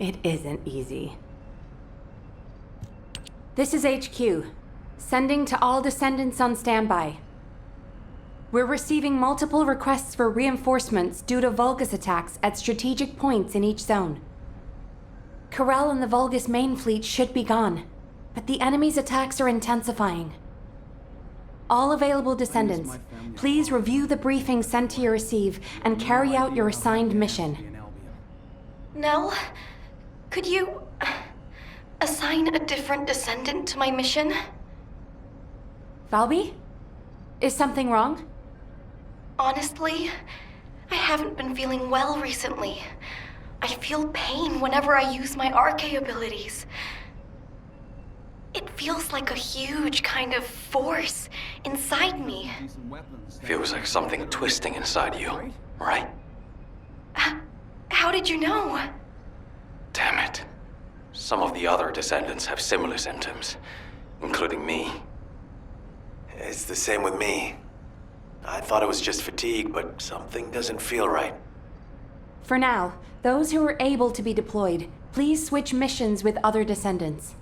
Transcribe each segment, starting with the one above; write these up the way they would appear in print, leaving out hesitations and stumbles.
it isn't easy. This is HQ. Sending to all Descendants on standby. We're receiving multiple requests for reinforcements due to Vulgus attacks at strategic points in each zone. Corel and the Vulgus main fleet should be gone, but the enemy's attacks are intensifying. All available Descendants, please review the briefing sent to your receive and carry out your assigned mission. Nell, could you assign a different Descendant to my mission? Valby? Is something wrong? Honestly, I haven't been feeling well recently. I feel pain whenever I use my Arche abilities. It feels like a huge kind of force inside me. Feels like something twisting inside you, right? How did you know? Damn it. Some of the other Descendants have similar symptoms, including me. It's the same with me. I thought it was just fatigue, but something doesn't feel right. For now, those who are able to be deployed, please switch missions with other Descendants.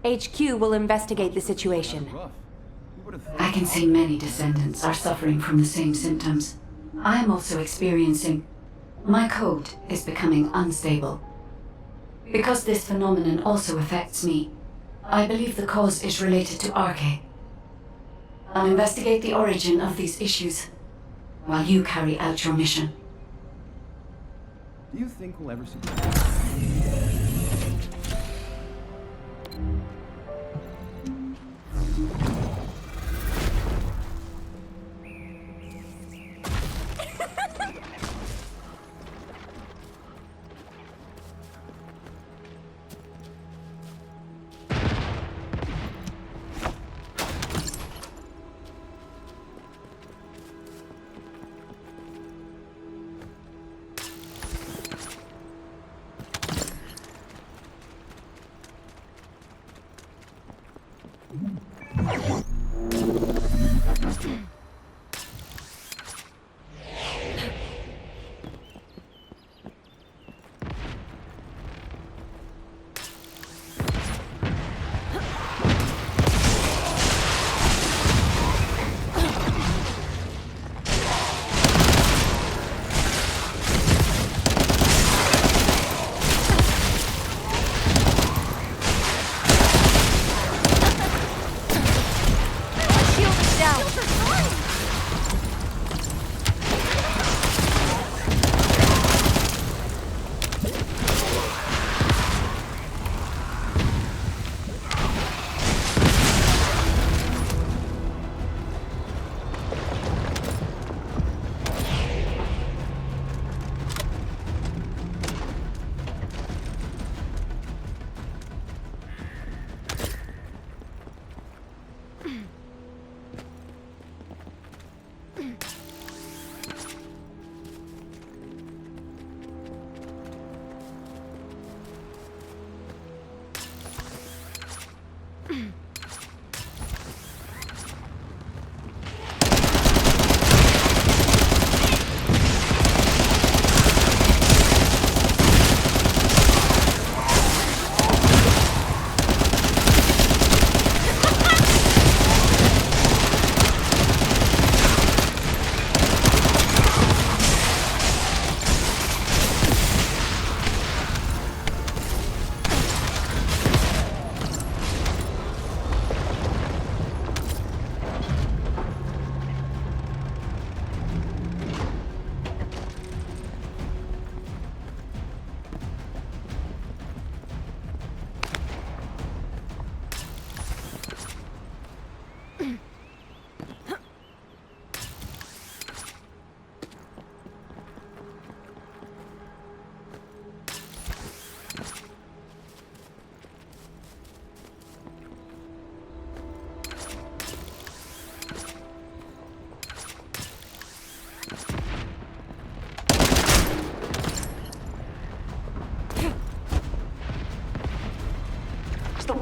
HQ will investigate the situation. I can see many Descendants are suffering from the same symptoms. I'm also experiencing... My code is becoming unstable. Because this phenomenon also affects me, I believe the cause is related to Arche. I'll investigate the origin of these issues, while you carry out your mission. Do you think we'll ever see...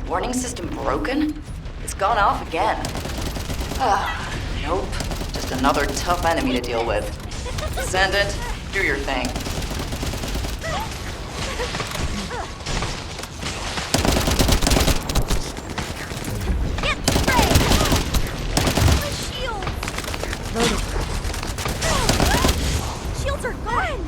Warning system broken? It's gone off again. Nope. Just another tough enemy to deal with. Descendant, do your thing. shields are gone!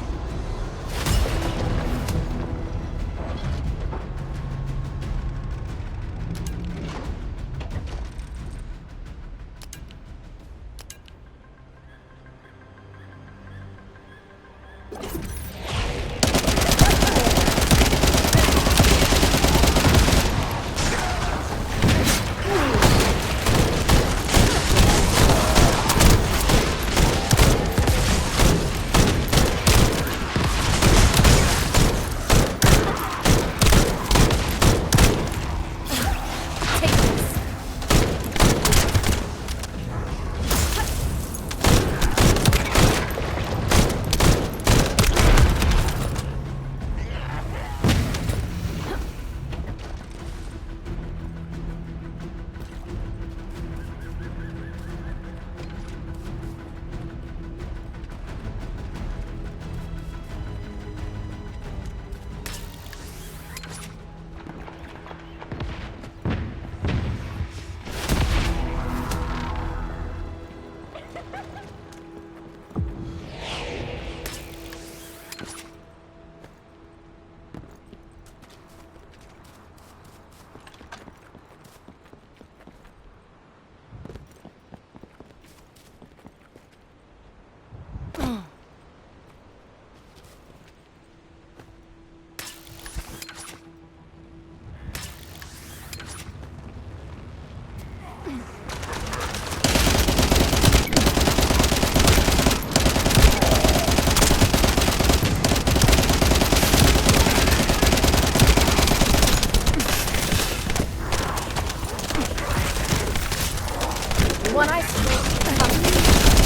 When I spoke,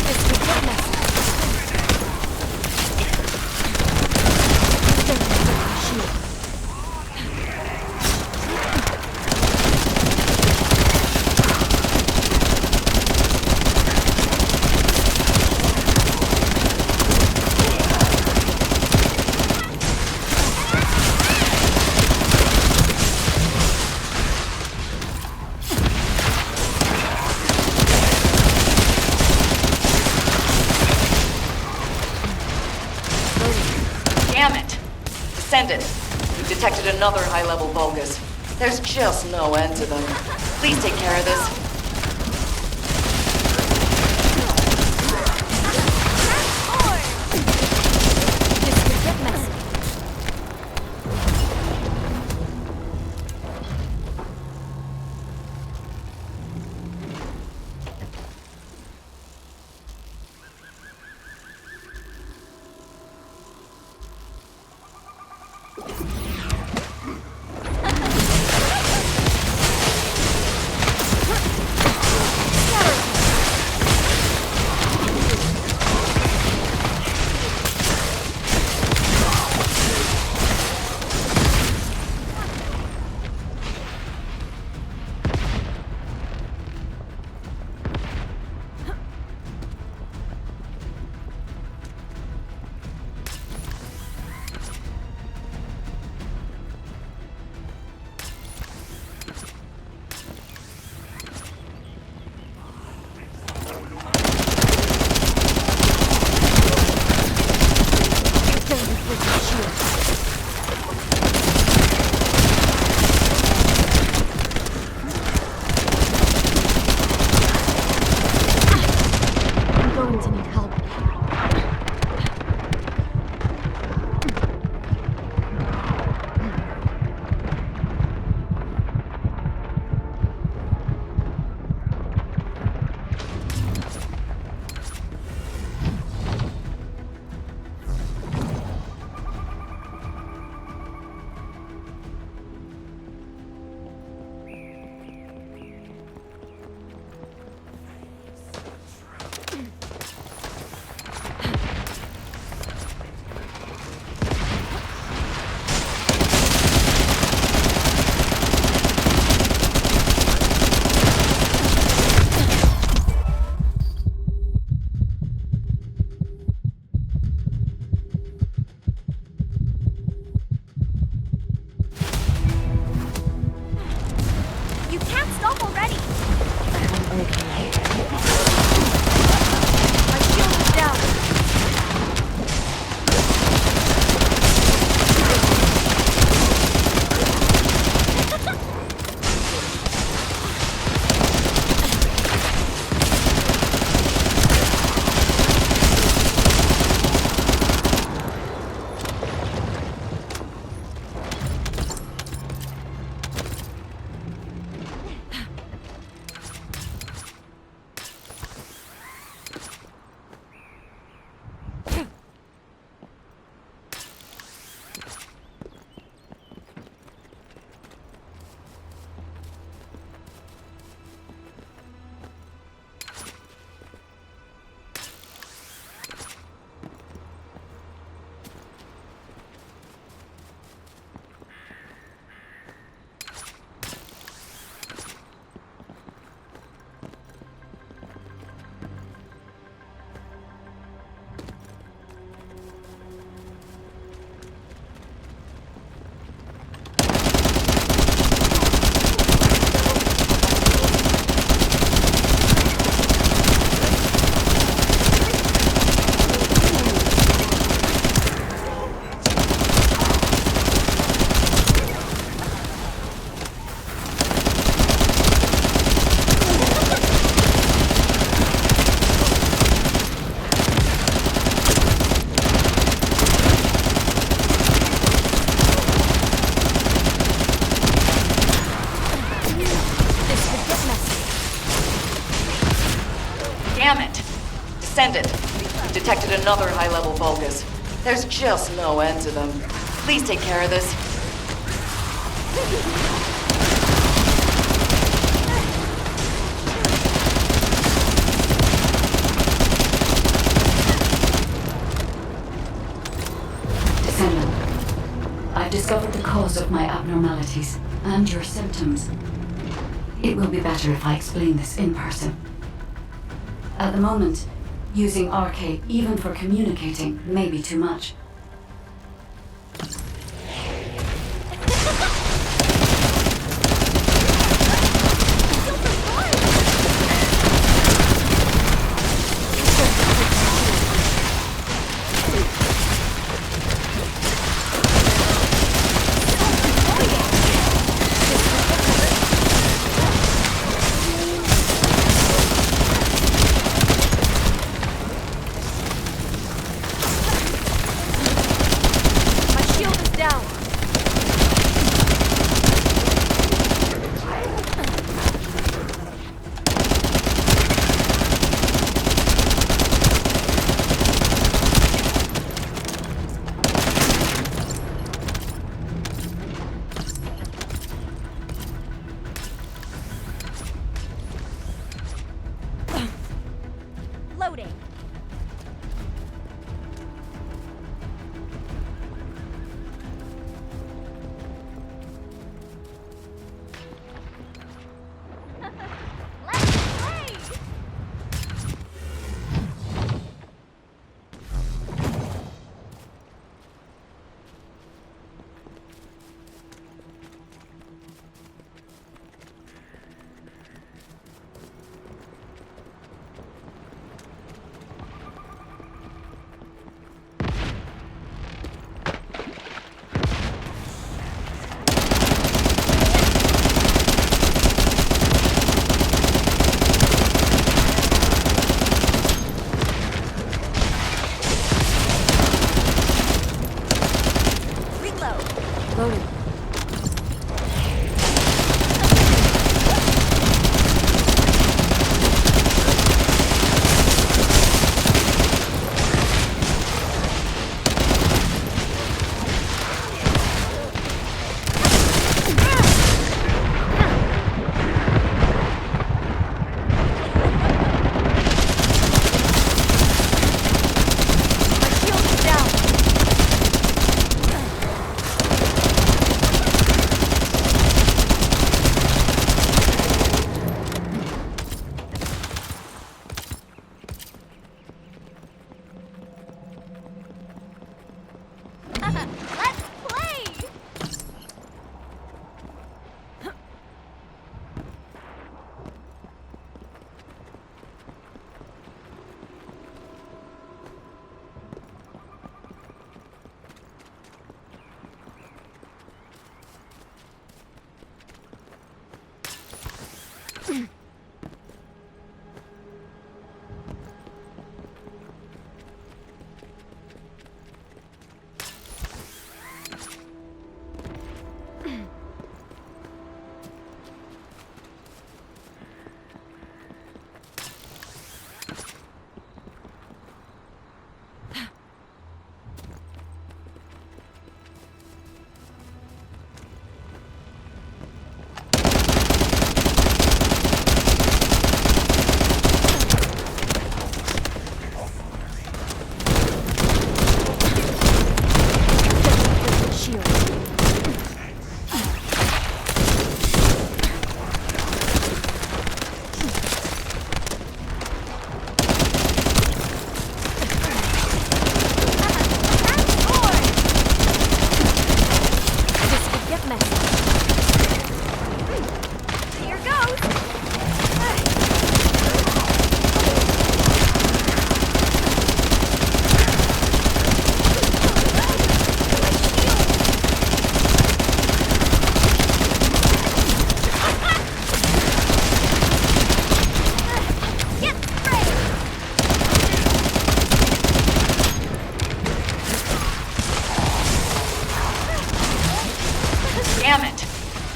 this would get messy. Descendant. We've detected another high-level Vulgus. There's just no end to them. Please take care of this. Descendant, we've detected another high-level Vulgus. There's just no end to them. Please take care of this. Descendant, I've discovered the cause of my abnormalities and your symptoms. It will be better if I explain this in person. At the moment, using Arche even for communicating may be too much. Loading. Let's play! Loading. Let's play!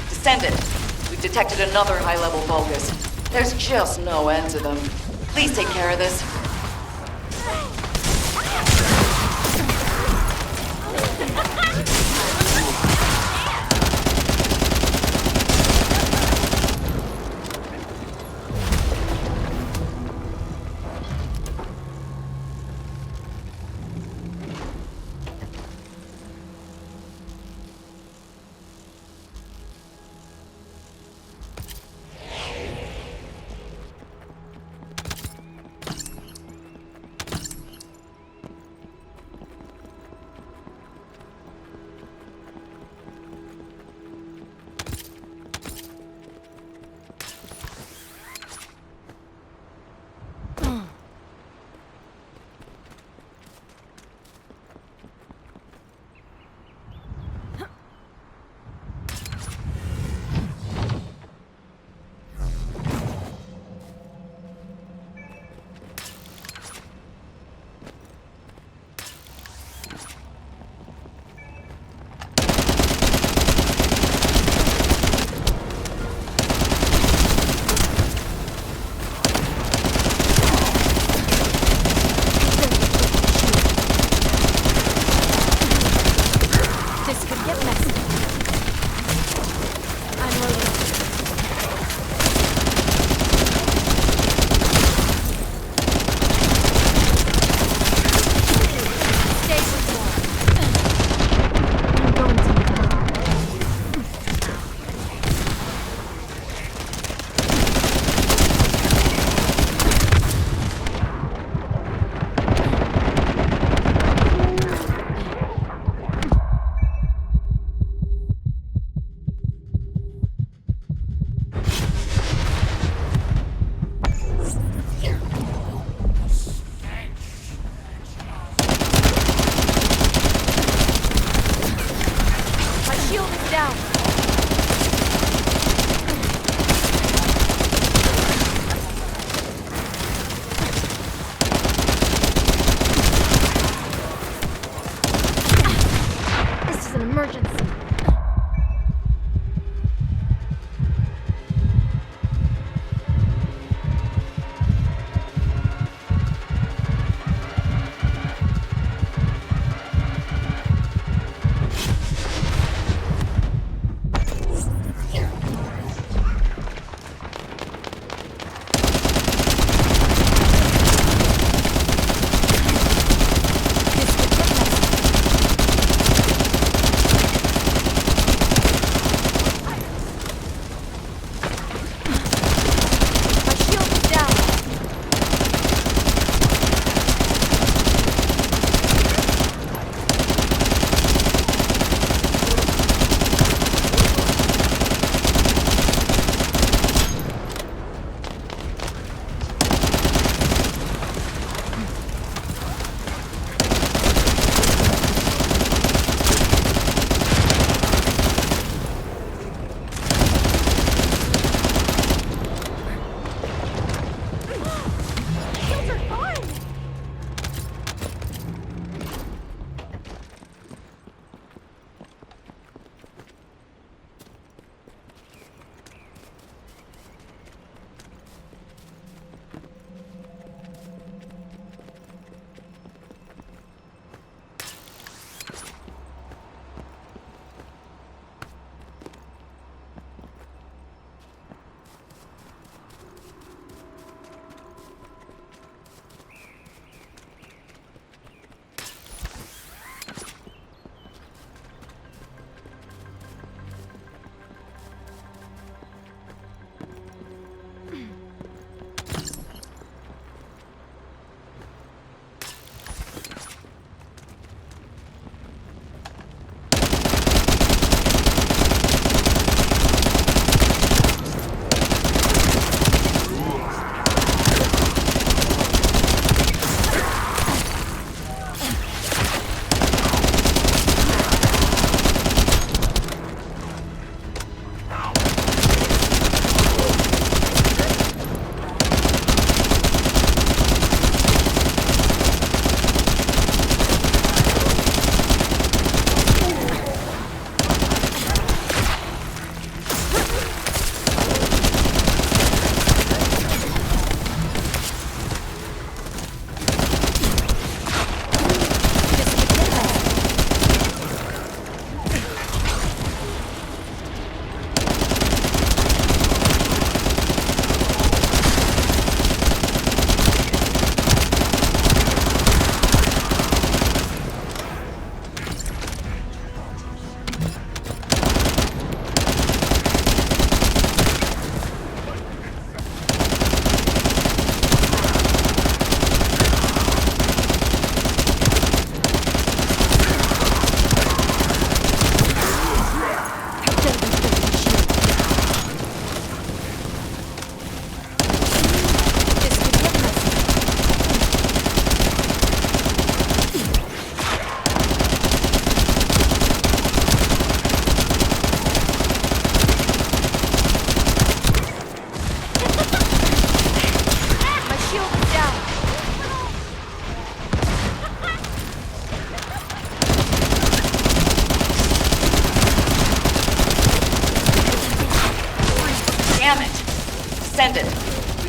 Descendant, we've detected another high-level Vulgus. There's just no end to them. Please take care of this.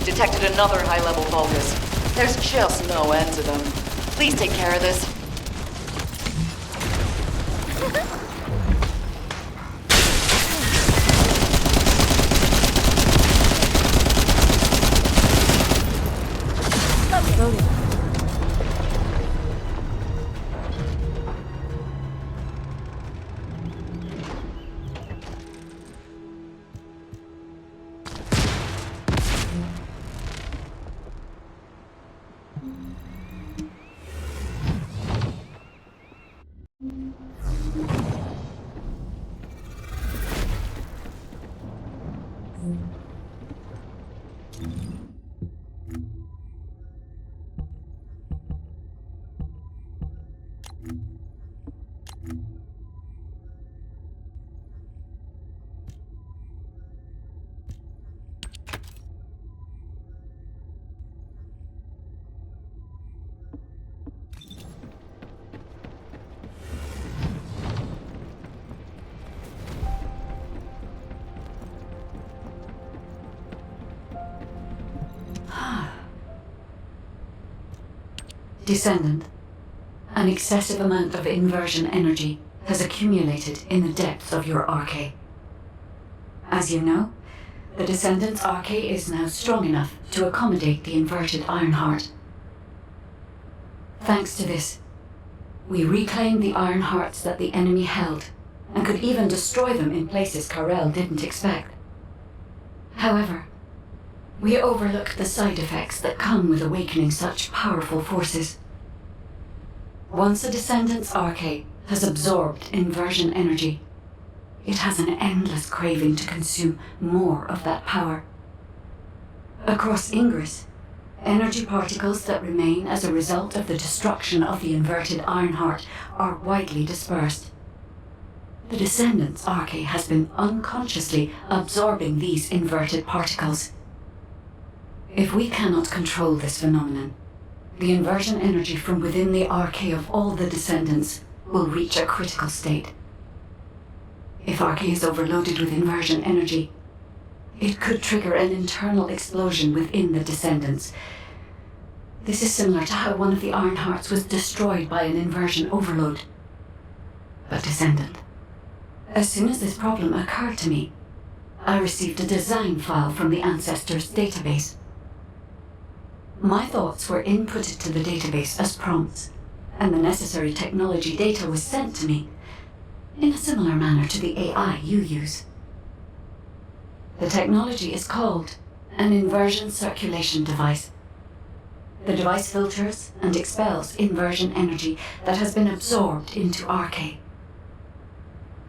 We've detected another high-level Vulgus. There's just no end to them. Please take care of this. Loaded. Descendant, an excessive amount of inversion energy has accumulated in the depths of your Arche. As you know, the Descendant's Arche is now strong enough to accommodate the inverted Ironheart. Thanks to this, we reclaimed the Ironhearts that the enemy held, and could even destroy them in places Karel didn't expect. However, we overlooked the side effects that come with awakening such powerful forces. Once a Descendant's Arche has absorbed inversion energy, it has an endless craving to consume more of that power. Across Ingris, energy particles that remain as a result of the destruction of the inverted Ironheart are widely dispersed. The Descendant's Arche has been unconsciously absorbing these inverted particles. If we cannot control this phenomenon, the inversion energy from within the Arche of all the Descendants will reach a critical state. If Arche is overloaded with inversion energy, it could trigger an internal explosion within the Descendants. This is similar to how one of the Ironhearts was destroyed by an inversion overload. But Descendant, as soon as this problem occurred to me, I received a design file from the Ancestors database. My thoughts were inputted to the database as prompts, and the necessary technology data was sent to me, in a similar manner to the AI you use. The technology is called an Inversion Circulation Device. The device filters and expels inversion energy that has been absorbed into Arche.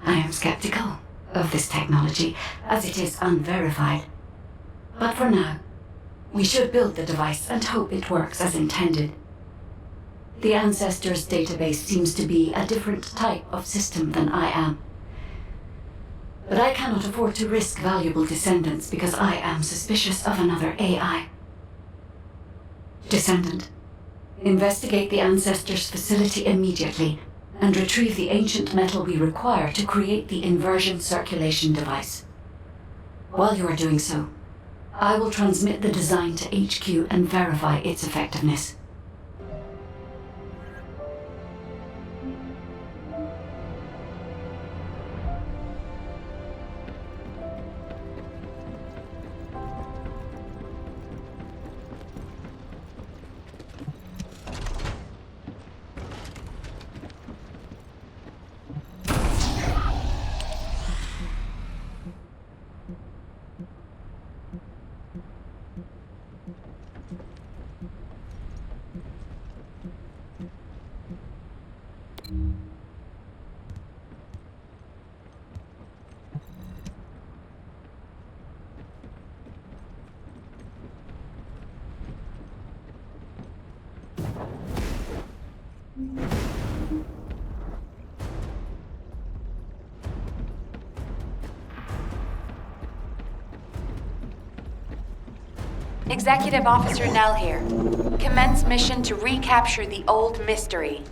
I am skeptical of this technology, as it is unverified. But for now, we should build the device and hope it works as intended. The Ancestors database seems to be a different type of system than I am. But I cannot afford to risk valuable Descendants because I am suspicious of another AI. Descendant, investigate the Ancestors facility immediately and retrieve the ancient metal we require to create the Inversion Circulation Device. While you are doing so, I will transmit the design to HQ and verify its effectiveness. Executive Officer Nell here. Commence mission to recapture the old mystery.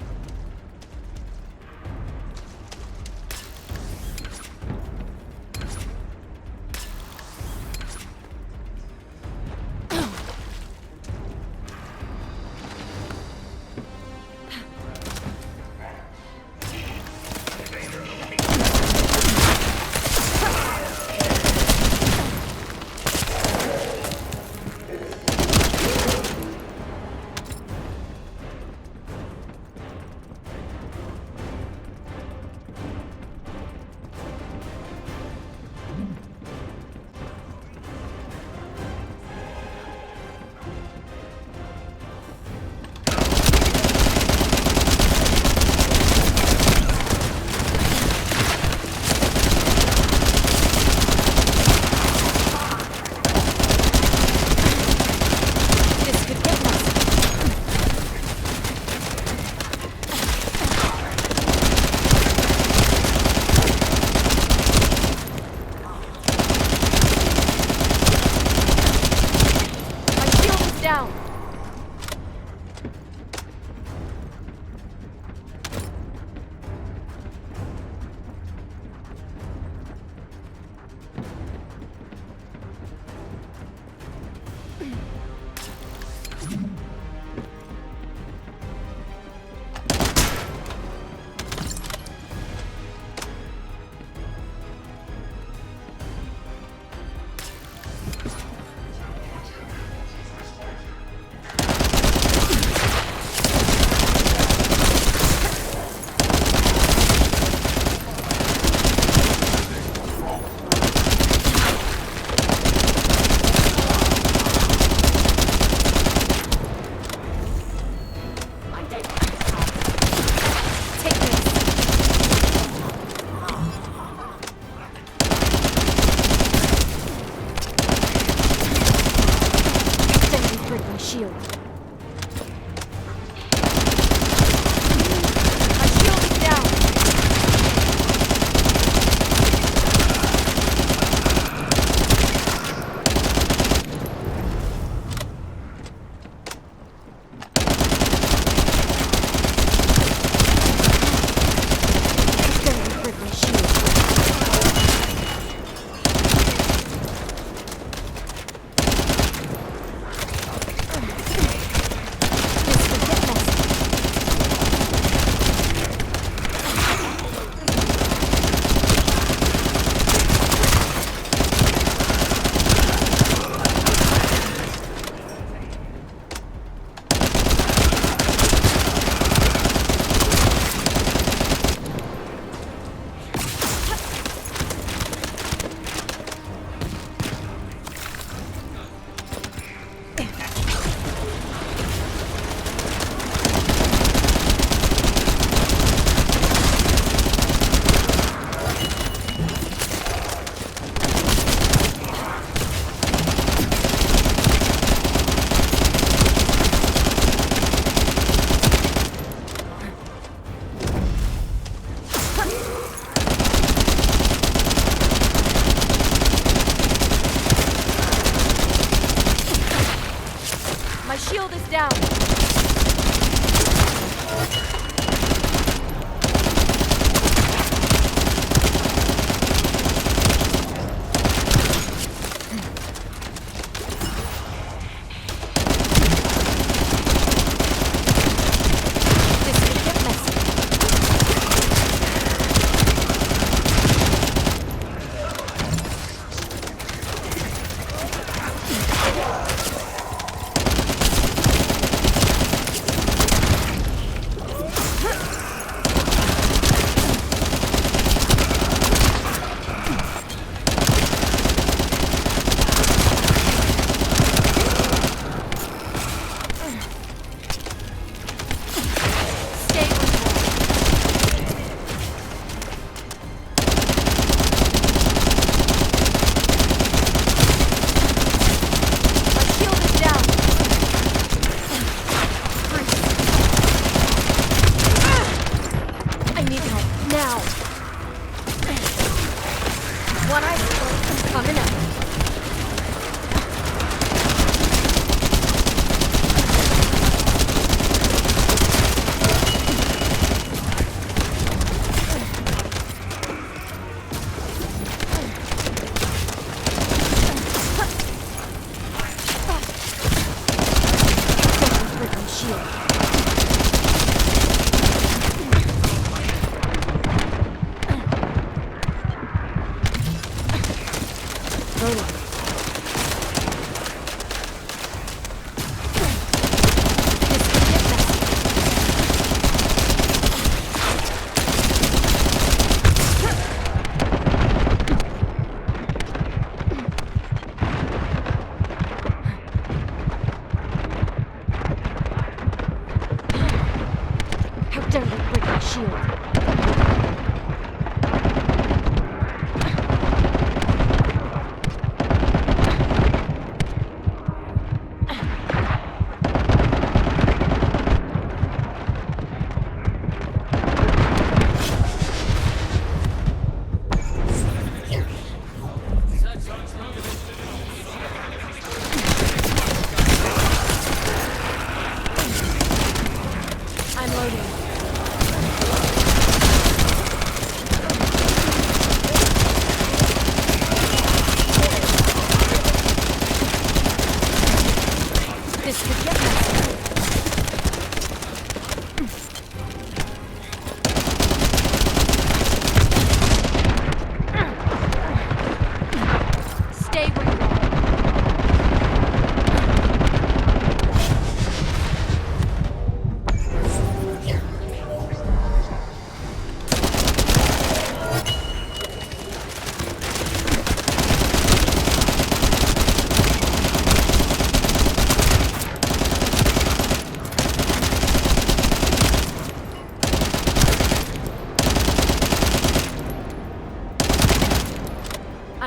shield is down.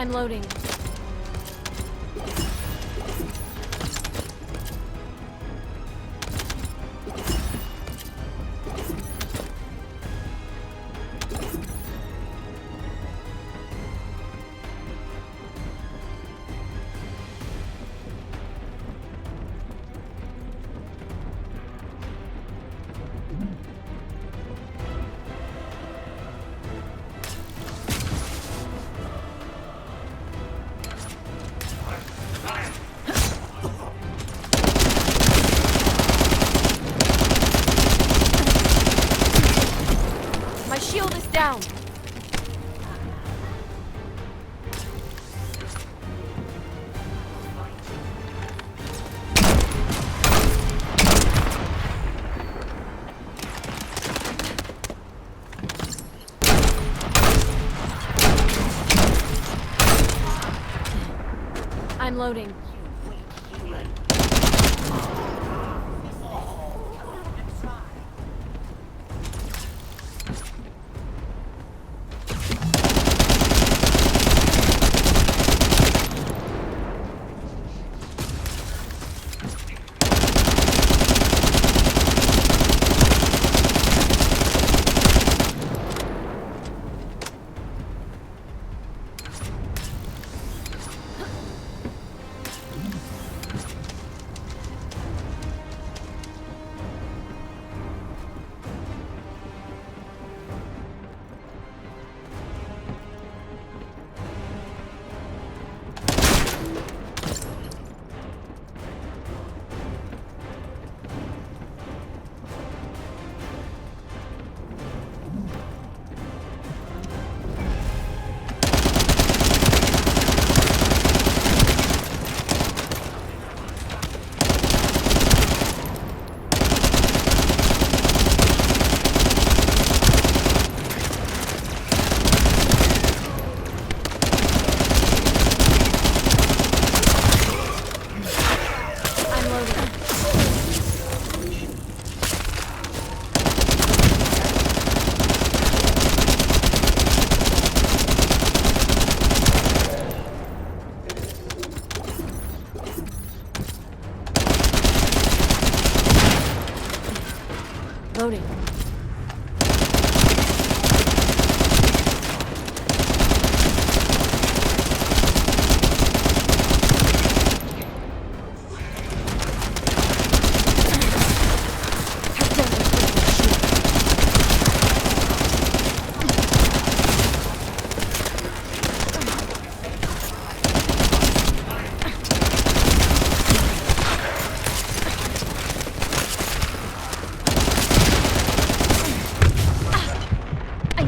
I'm loading. Down. I'm loading.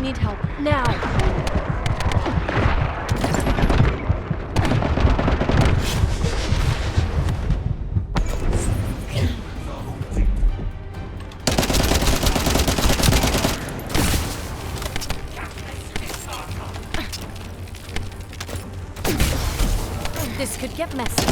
need help. Now! This could get messy.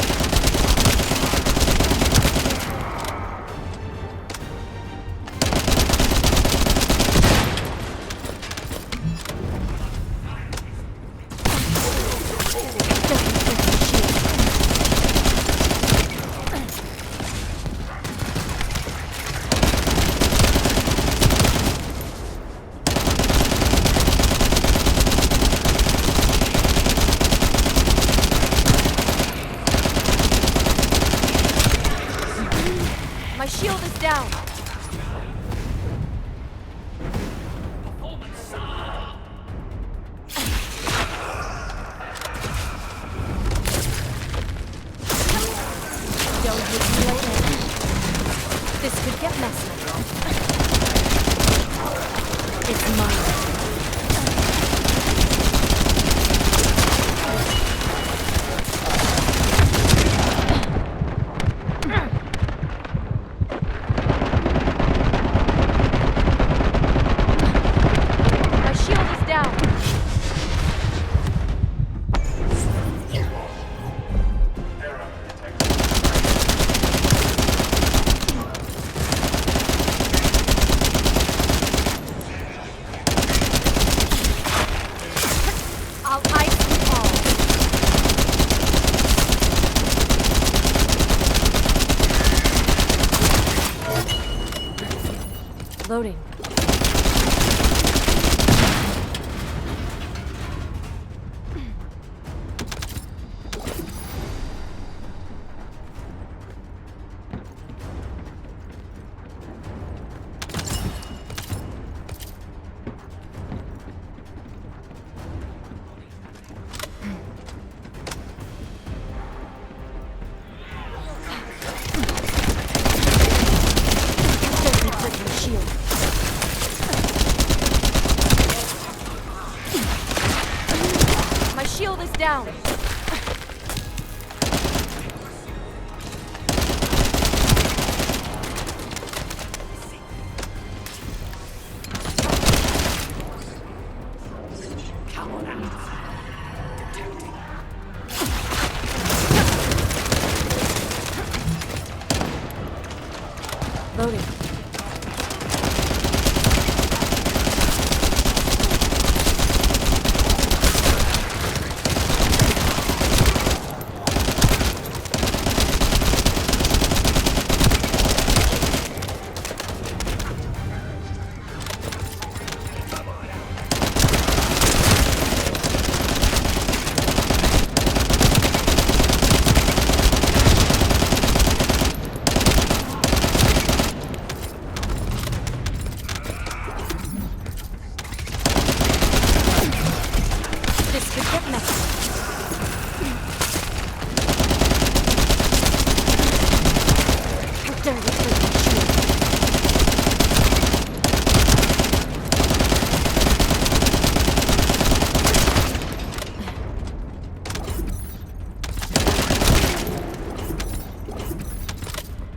My shield is down. Don't hit me later. This could get messy. It's mine. Loading. Shield is down. Loading.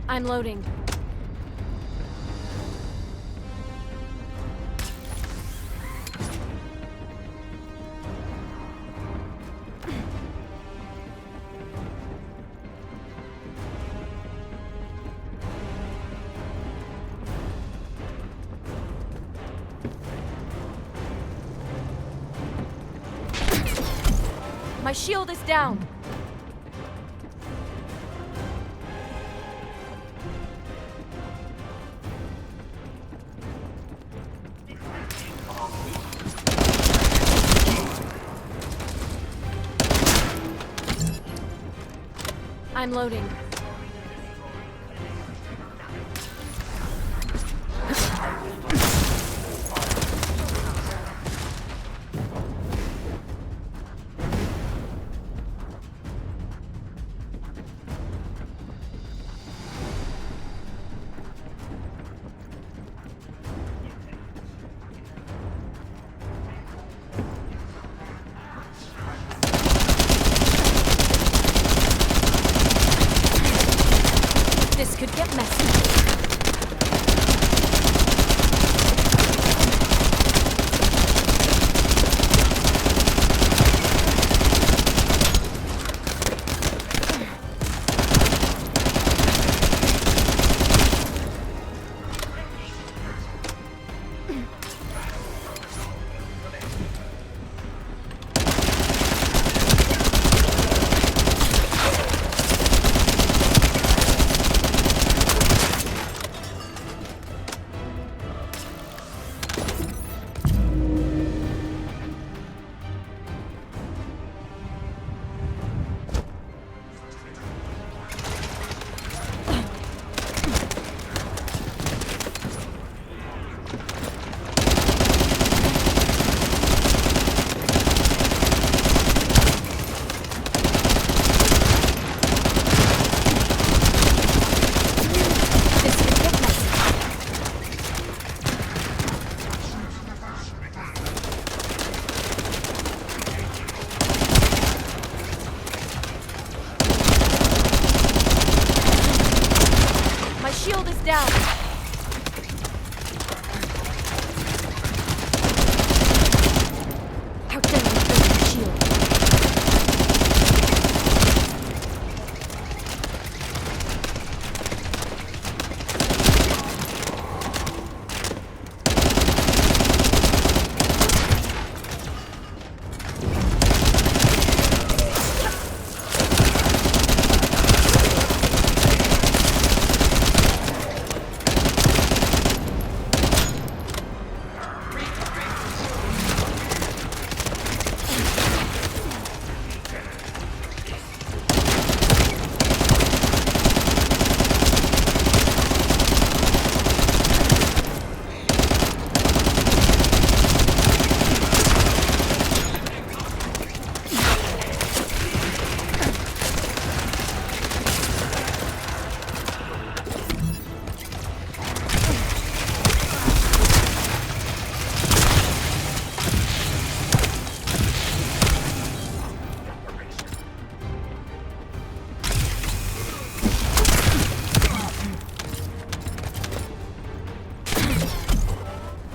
I'm loading. My shield is down. I'm loading. get messy. Down. How dare you break the shield?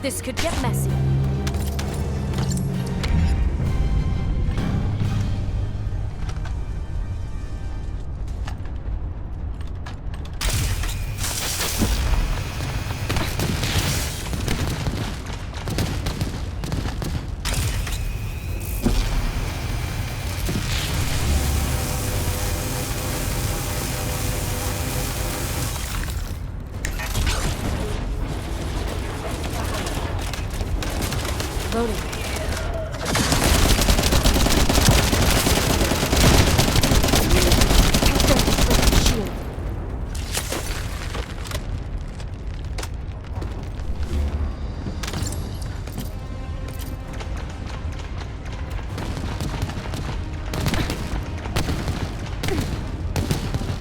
This could get messy. Loading.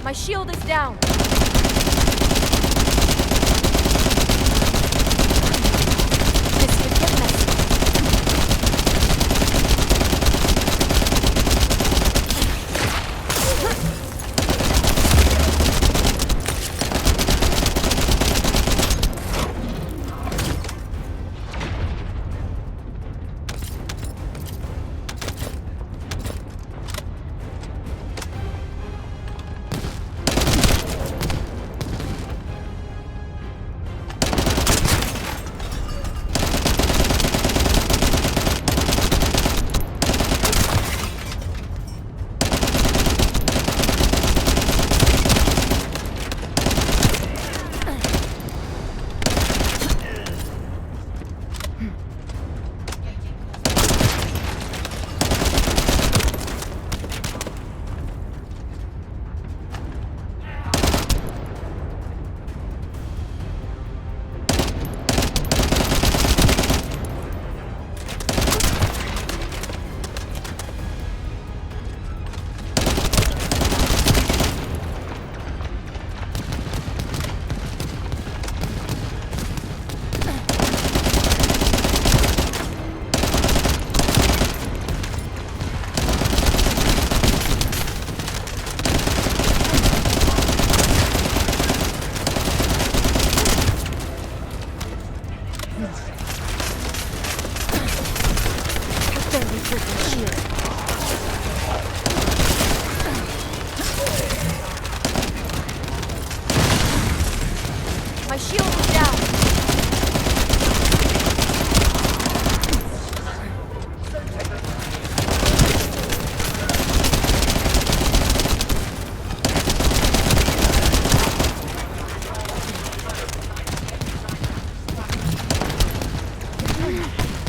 My shield is down. break my shield. My shield is down.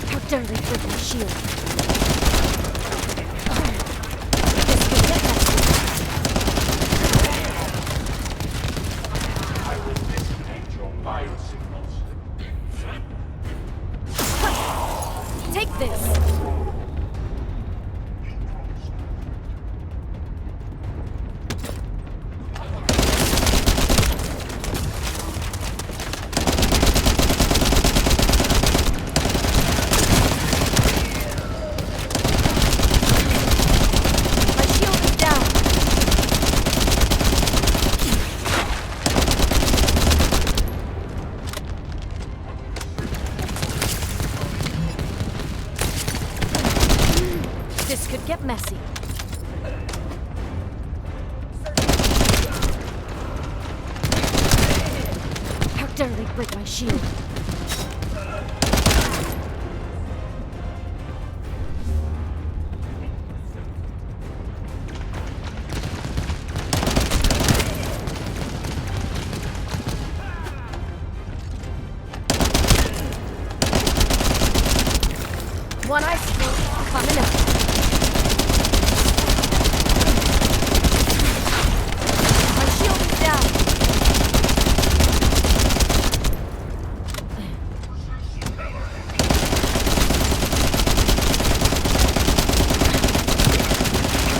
How dare they break my shield? This could get messy. Take this! My shield is down! This could get messy. How dare they break my shield? One ice cream coming up. My shield is down.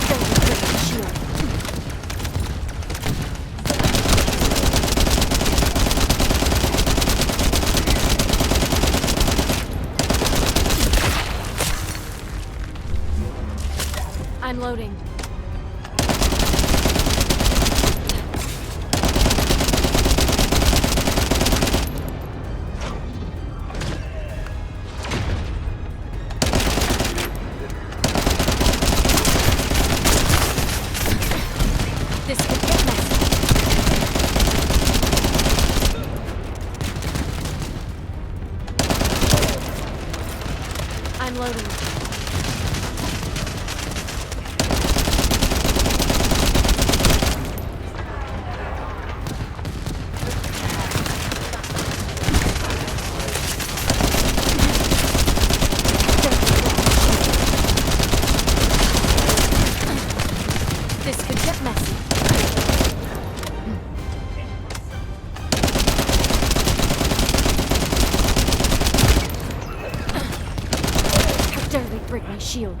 Don't break my shield. I'm loading. This could get messy. I'm loading. This could get messy. How dare they break my shield?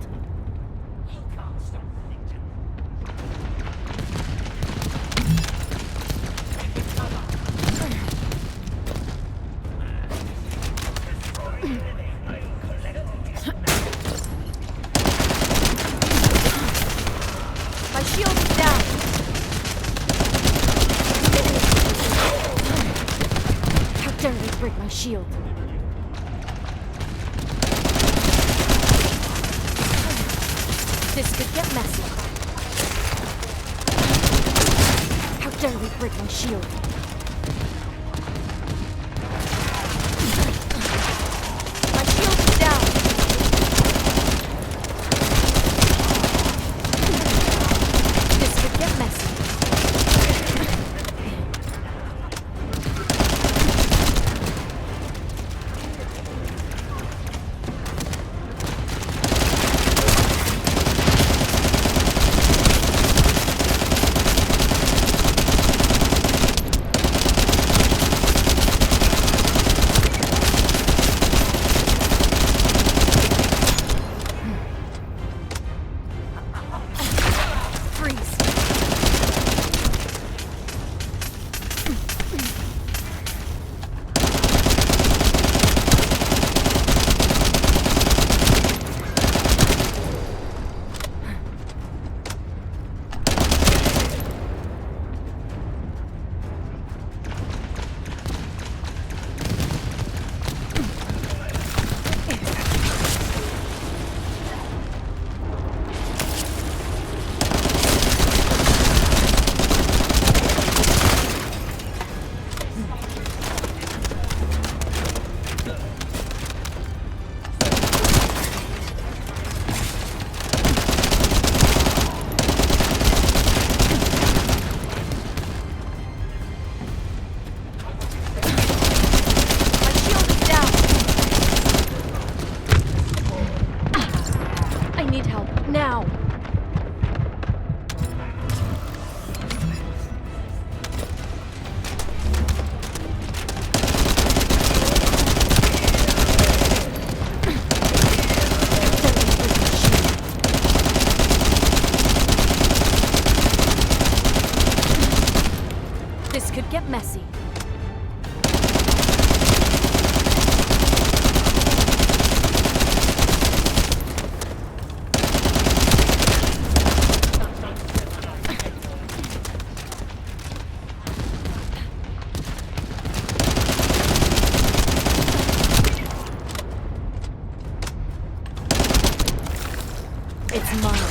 My shield is down. How dare they break my shield? This could get messy. How dare they break my shield? My shield is down. This could get messy. might get messy. It's mine.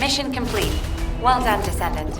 Mission complete. Well done, Descendant.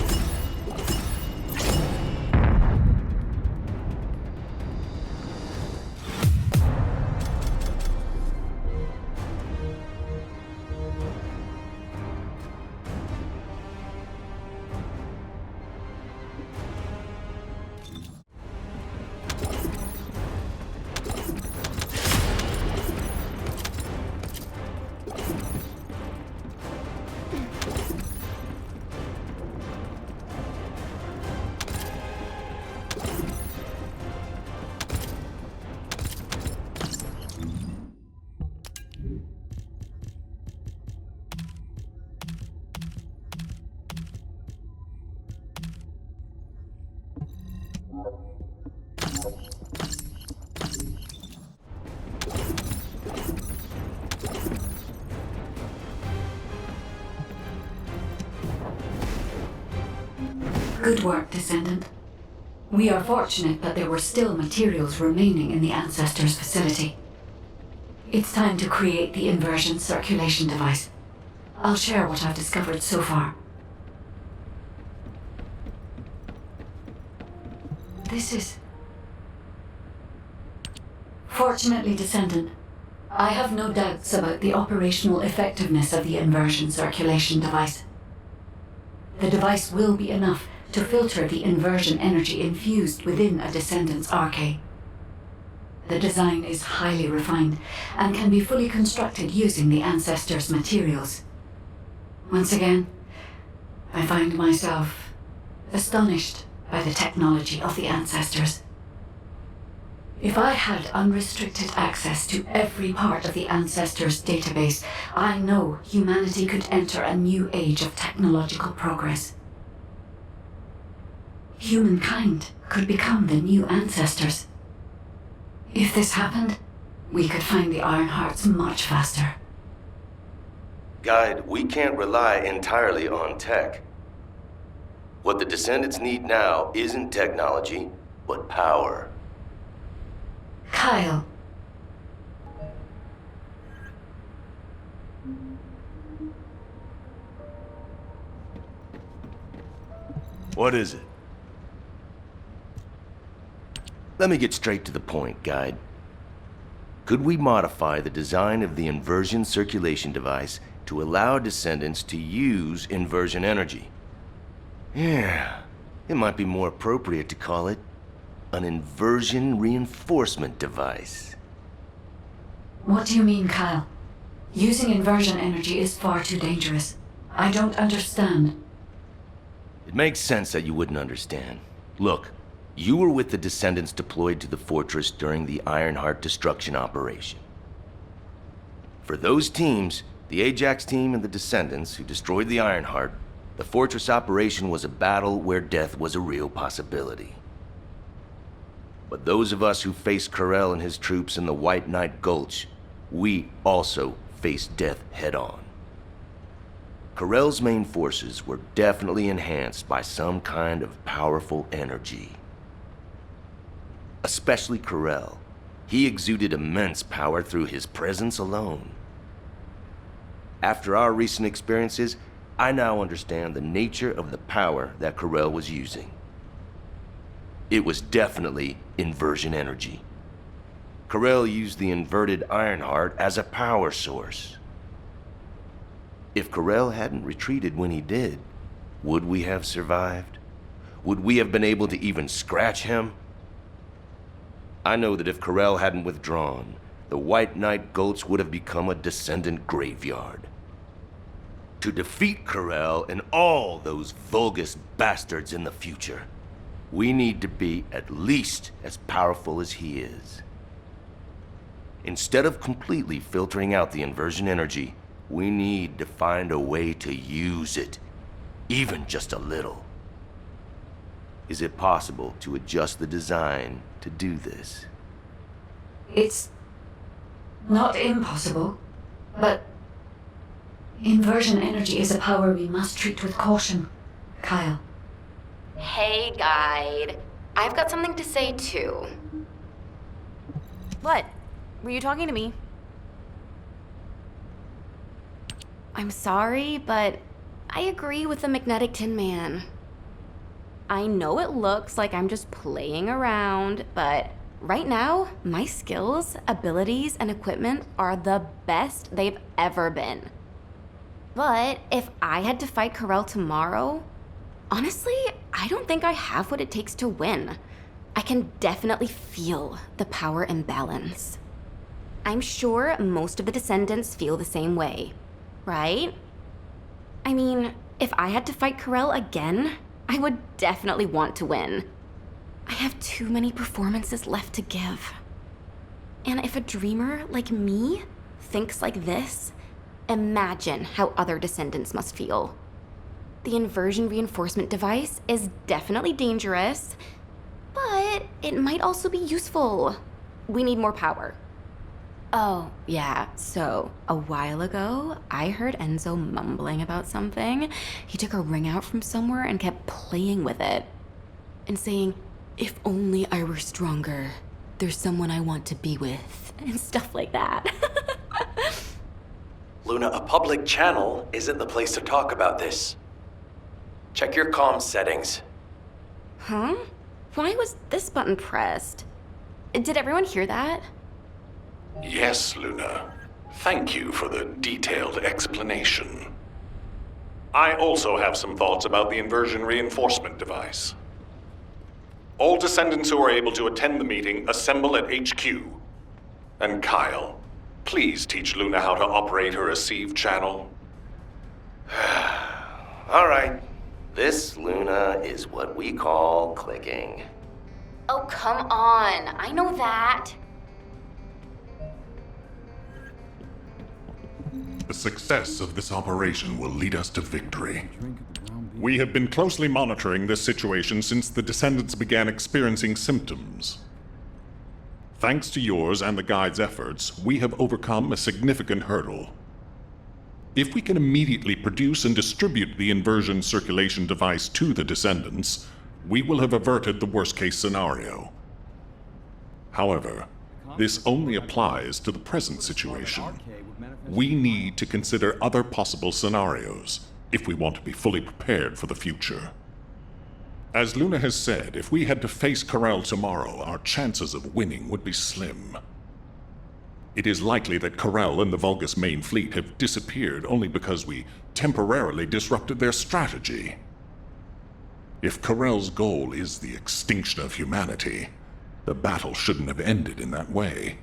Good work, Descendant. We are fortunate that there were still materials remaining in the Ancestors' facility. It's time to create the Inversion circulation device. I'll share what I've discovered so far. This is... Fortunately, Descendant, I have no doubts about the operational effectiveness of the Inversion circulation device. The device will be enough to filter the Inversion energy infused within a Descendant's Arche. The design is highly refined and can be fully constructed using the Ancestors' materials. Once again, I find myself astonished by the technology of the Ancestors. If I had unrestricted access to every part of the Ancestors' database, I know humanity could enter a new age of technological progress. Humankind could become the new Ancestors. If this happened, we could find the Ironhearts much faster. Guide, we can't rely entirely on tech. What the Descendants need now isn't technology, but power. Kyle. What is it? Let me get straight to the point, Guide. Could we modify the design of the Inversion circulation device to allow Descendants to use Inversion energy? Yeah, it might be more appropriate to call it an Inversion reinforcement device. What do you mean, Kyle? Using Inversion energy is far too dangerous. I don't understand. It makes sense that you wouldn't understand. Look, you were with the Descendants deployed to the fortress during the Ironheart destruction operation. For those teams, the Ajax team and the Descendants who destroyed the Ironheart, the fortress operation was a battle where death was a real possibility. But those of us who faced Corell and his troops in the White Knight Gulch, we also faced death head-on. Corell's main forces were definitely enhanced by some kind of powerful energy. Especially Corell. He exuded immense power through his presence alone. After our recent experiences, I now understand the nature of the power that Corell was using. It was definitely Inversion energy. Corell used the inverted Ironheart as a power source. If Corell hadn't retreated when he did, would we have survived? Would we have been able to even scratch him? I know that if Corell hadn't withdrawn, the White Knight Gulch would have become a Descendant graveyard. To defeat Corell and all those Vulgus bastards in the future, we need to be at least as powerful as he is. Instead of completely filtering out the inversion energy, we need to find a way to use it, even just a little. Is it possible to adjust the design to do this? It's not impossible, but inversion energy is a power we must treat with caution. Kyle. Hey, guide. I've got something to say too. What? Were you talking to me? I'm sorry, but I agree with the magnetic Tin Man. I know it looks like I'm just playing around, but right now, my skills, abilities, and equipment are the best they've ever been. But if I had to fight Corel tomorrow, honestly, I don't think I have what it takes to win. I can definitely feel the power imbalance. I'm sure most of the Descendants feel the same way, right? I mean, if I had to fight Corel again, I would definitely want to win. I have too many performances left to give. And if a dreamer like me thinks like this, imagine how other Descendants must feel. The inversion reinforcement device is definitely dangerous, but it might also be useful. We need more power. Oh, yeah, so a while ago, I heard Enzo mumbling about something. He took a ring out from somewhere and kept playing with it. And saying, "If only I were stronger. There's someone I want to be with." And stuff like that. Luna, a public channel isn't the place to talk about this. Check your comm settings. Huh? Why was this button pressed? Did everyone hear that? Yes, Luna. Thank you for the detailed explanation. I also have some thoughts about the inversion reinforcement device. All Descendants who are able to attend the meeting assemble at HQ. And Kyle, please teach Luna how to operate her receive channel. All right. This, Luna, is what we call clicking. Oh, come on. I know that. The success of this operation will lead us to victory. We have been closely monitoring this situation since the Descendants began experiencing symptoms. Thanks to yours and the Guide's efforts, we have overcome a significant hurdle. If we can immediately produce and distribute the inversion circulation device to the Descendants, we will have averted the worst-case scenario. However, this only applies to the present situation. We need to consider other possible scenarios if we want to be fully prepared for the future. As Luna has said, if we had to face Corel tomorrow, our chances of winning would be slim. It is likely that Corel and the Vulgus main fleet have disappeared only because we temporarily disrupted their strategy. If Corel's goal is the extinction of humanity, the battle shouldn't have ended in that way.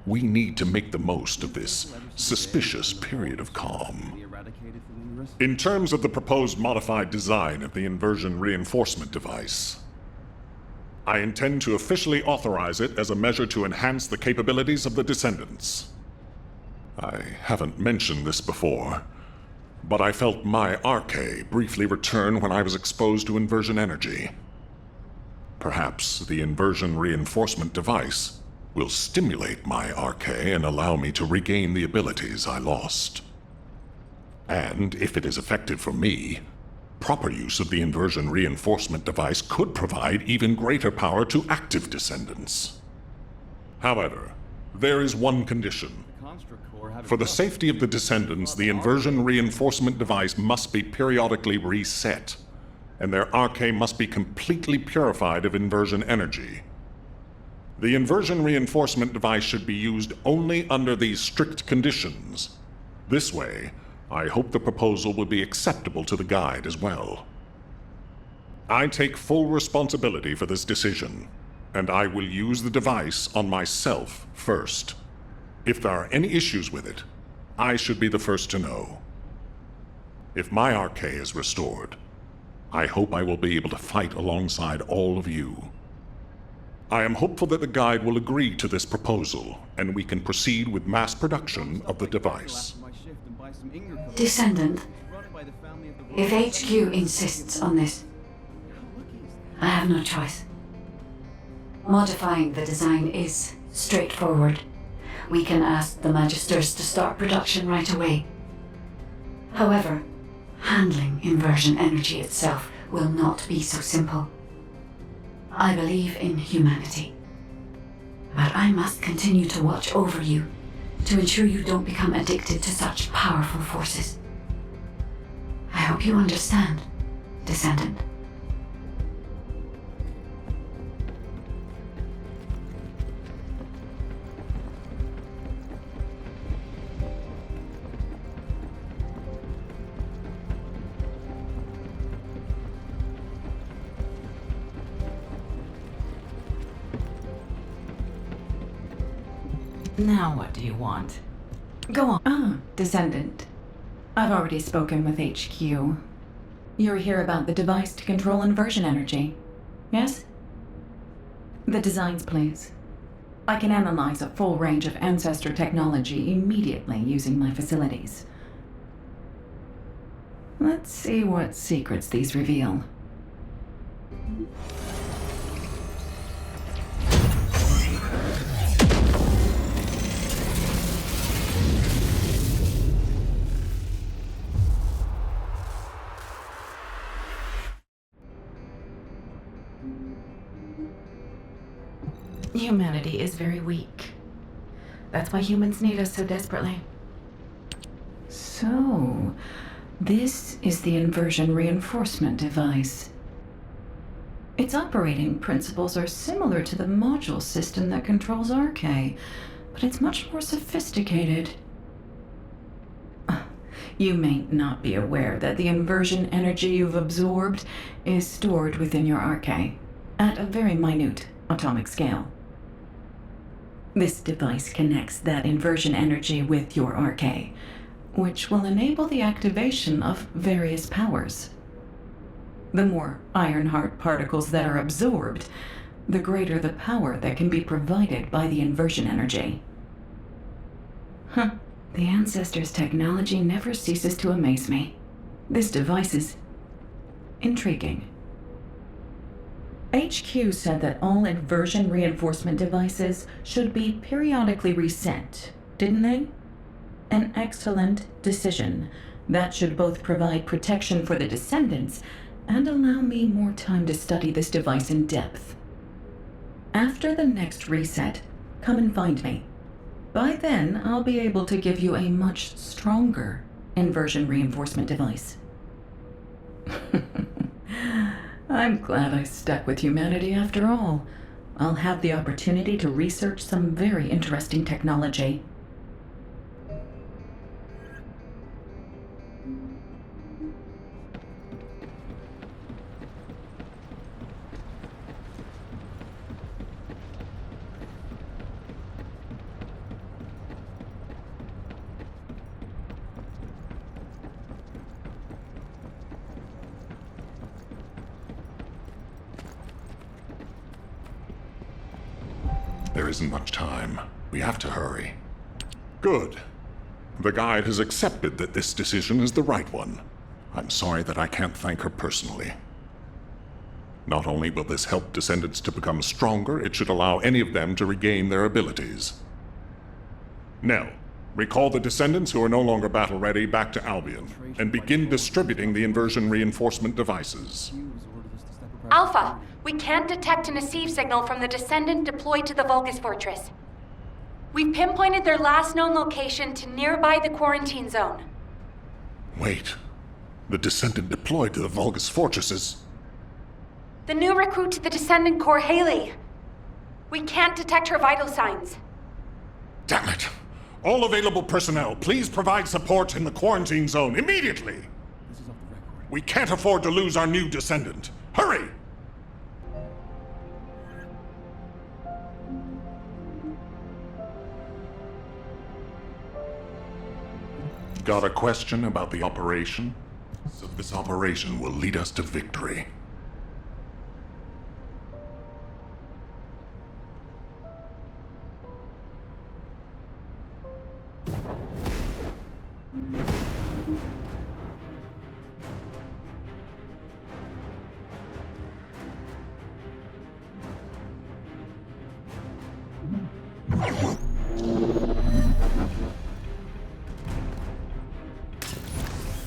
We need to make the most of this suspicious period of calm. In terms of the proposed modified design of the inversion reinforcement device, I intend to officially authorize it as a measure to enhance the capabilities of the Descendants. I haven't mentioned this before, but I felt my Arche briefly return when I was exposed to inversion energy. Perhaps the inversion reinforcement device will stimulate my Arche and allow me to regain the abilities I lost. And if it is effective for me, proper use of the inversion reinforcement device could provide even greater power to active Descendants. However, there is one condition. For the safety of the Descendants, the inversion reinforcement device must be periodically reset, and their Arche must be completely purified of inversion energy. The inversion reinforcement device should be used only under these strict conditions. This way, I hope the proposal will be acceptable to the Guide as well. I take full responsibility for this decision, and I will use the device on myself first. If there are any issues with it, I should be the first to know. If my Arche is restored, I hope I will be able to fight alongside all of you. I am hopeful that the guide will agree to this proposal, and we can proceed with mass production of the device. Descendant, if HQ insists on this, I have no choice. Modifying the design is straightforward. We can ask the Magisters to start production right away. However, handling inversion energy itself will not be so simple. I believe in humanity, but I must continue to watch over you to ensure you don't become addicted to such powerful forces. I hope you understand, Descendant. Now what do you want? Go on. Ah, Descendant. I've already spoken with HQ. You're here about the device to control inversion energy, yes? The designs, please. I can analyze a full range of ancestor technology immediately using my facilities. Let's see what secrets these reveal. Humanity is very weak. That's why humans need us so desperately. So, this is the inversion reinforcement device. Its operating principles are similar to the module system that controls Arche, but it's much more sophisticated. You may not be aware that the inversion energy you've absorbed is stored within your Arche, at a very minute atomic scale. This device connects that inversion energy with your Arche, which will enable the activation of various powers. The more Ironheart particles that are absorbed, the greater the power that can be provided by the inversion energy. The Ancestors' technology never ceases to amaze me. This device is intriguing. HQ said that all inversion reinforcement devices should be periodically reset, didn't they? An excellent decision. That should both provide protection for the Descendants and allow me more time to study this device in depth. After the next reset, come and find me. By then, I'll be able to give you a much stronger inversion reinforcement device. I'm glad I stuck with humanity after all. I'll have the opportunity to research some very interesting technology. There isn't much time. We have to hurry. Good. The guide has accepted that this decision is the right one. I'm sorry that I can't thank her personally. Not only will this help Descendants to become stronger, it should allow any of them to regain their abilities. Nell, recall the Descendants who are no longer battle-ready back to Albion, and begin distributing the inversion reinforcement devices. Alpha, we can't detect an receive signal from the Descendant deployed to the Vulgus fortress. We've pinpointed their last known location to nearby the quarantine zone. Wait. The Descendant deployed to the Vulgus fortresses? The new recruit to the Descendant Corps, Hailey. We can't detect her vital signs. Damn it! All available personnel, please provide support in the quarantine zone immediately! We can't afford to lose our new Descendant. Hurry! Got a question about the operation? So this operation will lead us to victory.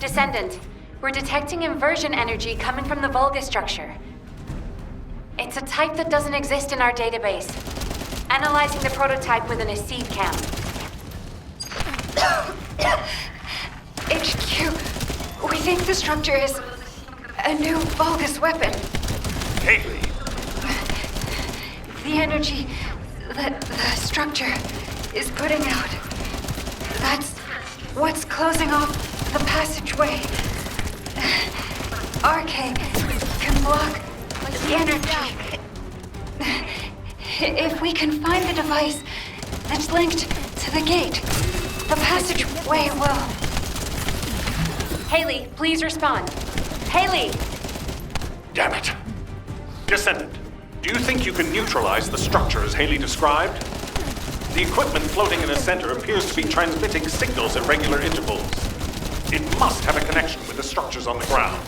Descendant, we're detecting inversion energy coming from the Vulgus structure. It's a type that doesn't exist in our database. Analyzing the prototype within a seed cam. HQ, we think the structure is a new Vulgus weapon. Hailey! The energy that the structure is putting out, that's what's closing off the passageway. Arche can block the energy. If we can find the device that's linked to the gate, the passageway will... Hailey, please respond. Hailey! Damn it. Descendant, do you think you can neutralize the structure as Hailey described? The equipment floating in the center appears to be transmitting signals at regular intervals. It must have a connection with the structures on the ground.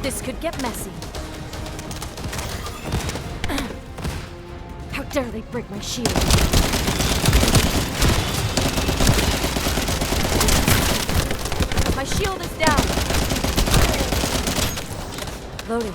This could get messy. How dare they break my shield? My shield is down. Loading.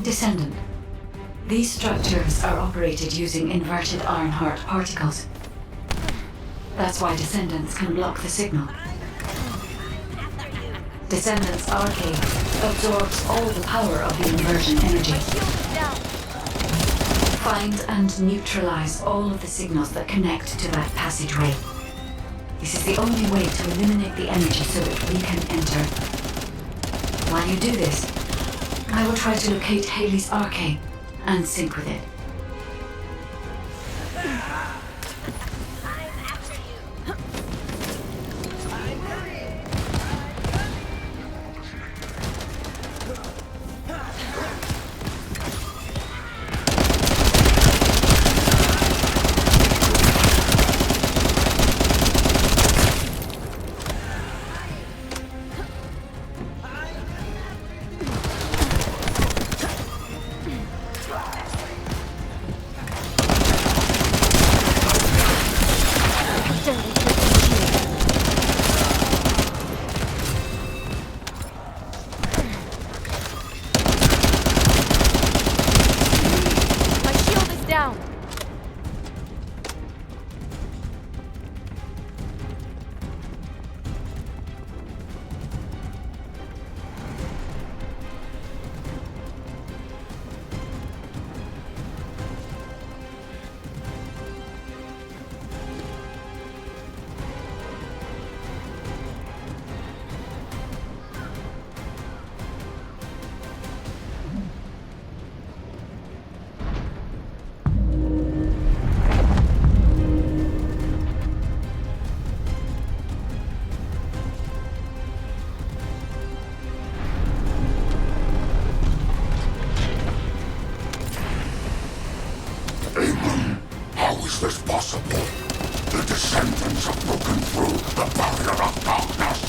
Descendant. These structures are operated using inverted Ironheart particles. That's why Descendants can block the signal. Descendants' Arche absorbs all the power of the inversion energy. Find and neutralize all of the signals that connect to that passageway. This is the only way to eliminate the energy so that we can enter. While you do this, I will try to locate Hailey's Arche and sync with it. this possible? The Descendants have broken through the barrier of darkness.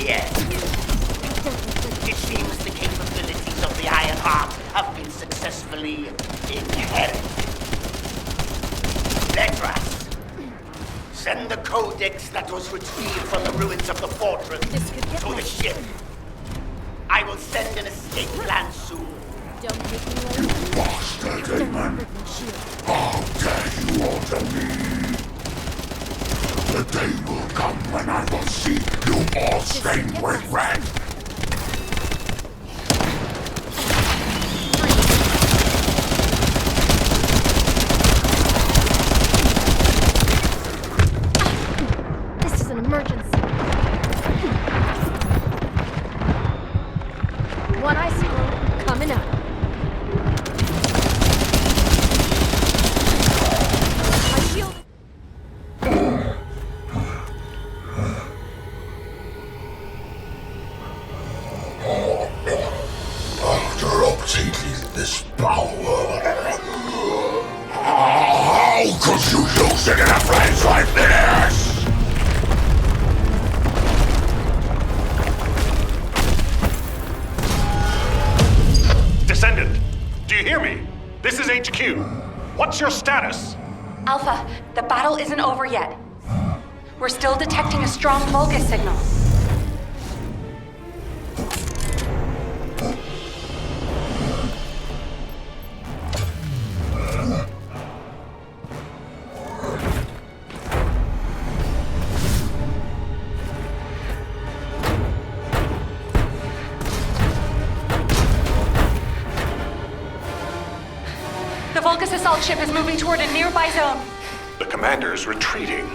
Yes. It seems the capabilities of the Ironheart have been successfully inherited. Let us send the codex that was retrieved from the ruins of the fortress to the ship. I will send an escape plan soon. Don't make me late. You bastard, Amon. How dare you order me? The day will come when I will see you all stained with red. This is an emergency. One icicle coming up. My shield. After obtaining this power, how could you use it in a place like this? Descendant, do you hear me? This is HQ. What's your status? Alpha, the battle isn't over yet. We're still detecting a strong Vulgus signal. The Vulgus assault ship is moving toward a nearby zone. The commander's retreating.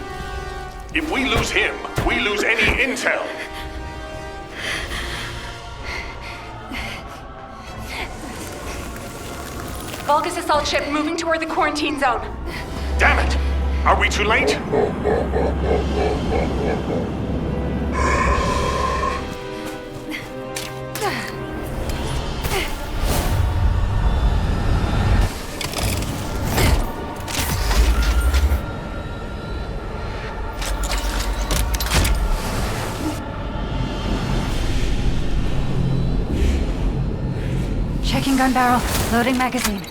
If we lose him, we lose any intel. Vulgus assault ship moving toward the quarantine zone. Damn it! Are we too late? Checking gun barrel. Loading magazine.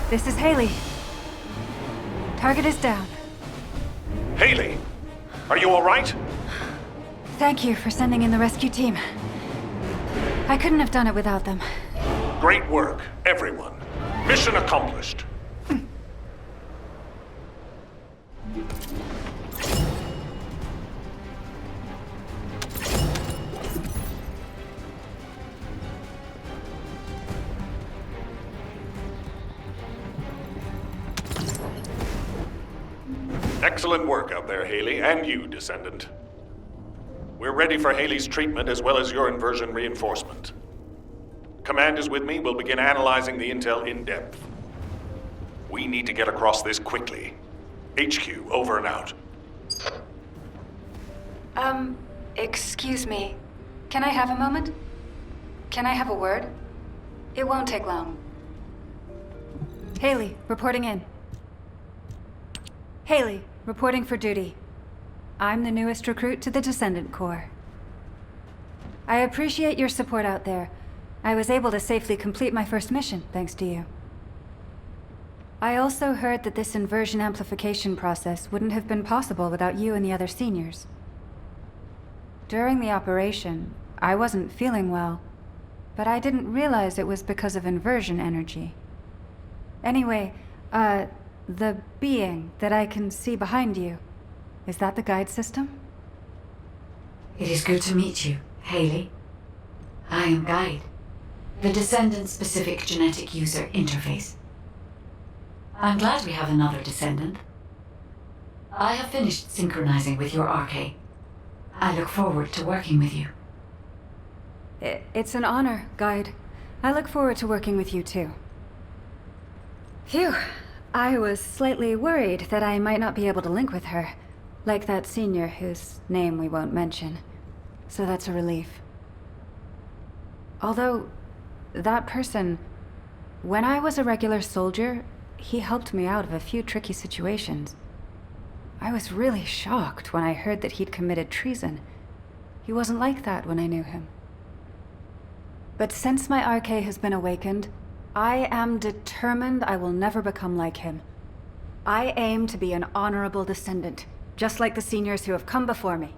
This is Hailey. Target is down. Hailey, are you all right? Thank you for sending in the rescue team. I couldn't have done it without them. Great work, everyone. Mission accomplished. Excellent work out there, Hailey, and you, Descendant. We're ready for Hailey's treatment as well as your inversion reinforcement. Command is with me. We'll begin analyzing the intel in depth. We need to get across this quickly. HQ, over and out. Excuse me. Can I have a moment? Can I have a word? It won't take long. Hailey, reporting in. Hailey, reporting for duty. I'm the newest recruit to the Descendant Corps. I appreciate your support out there. I was able to safely complete my first mission, thanks to you. I also heard that this inversion amplification process wouldn't have been possible without you and the other seniors. During the operation, I wasn't feeling well, but I didn't realize it was because of inversion energy. Anyway, the being that I can see behind you, is that the guide system? It is good to meet you, Hailey. I am Guide, the Descendant-specific genetic user interface. I'm glad we have another descendant. I have finished synchronizing with your Arche. I look forward to working with you. It's an honor, Guide. I look forward to working with you too. Phew. I was slightly worried that I might not be able to link with her, like that senior whose name we won't mention. So that's a relief. Although, that person, when I was a regular soldier, he helped me out of a few tricky situations. I was really shocked when I heard that he'd committed treason. He wasn't like that when I knew him. But since my Arche has been awakened, I am determined I will never become like him. I aim to be an honorable descendant, just like the seniors who have come before me.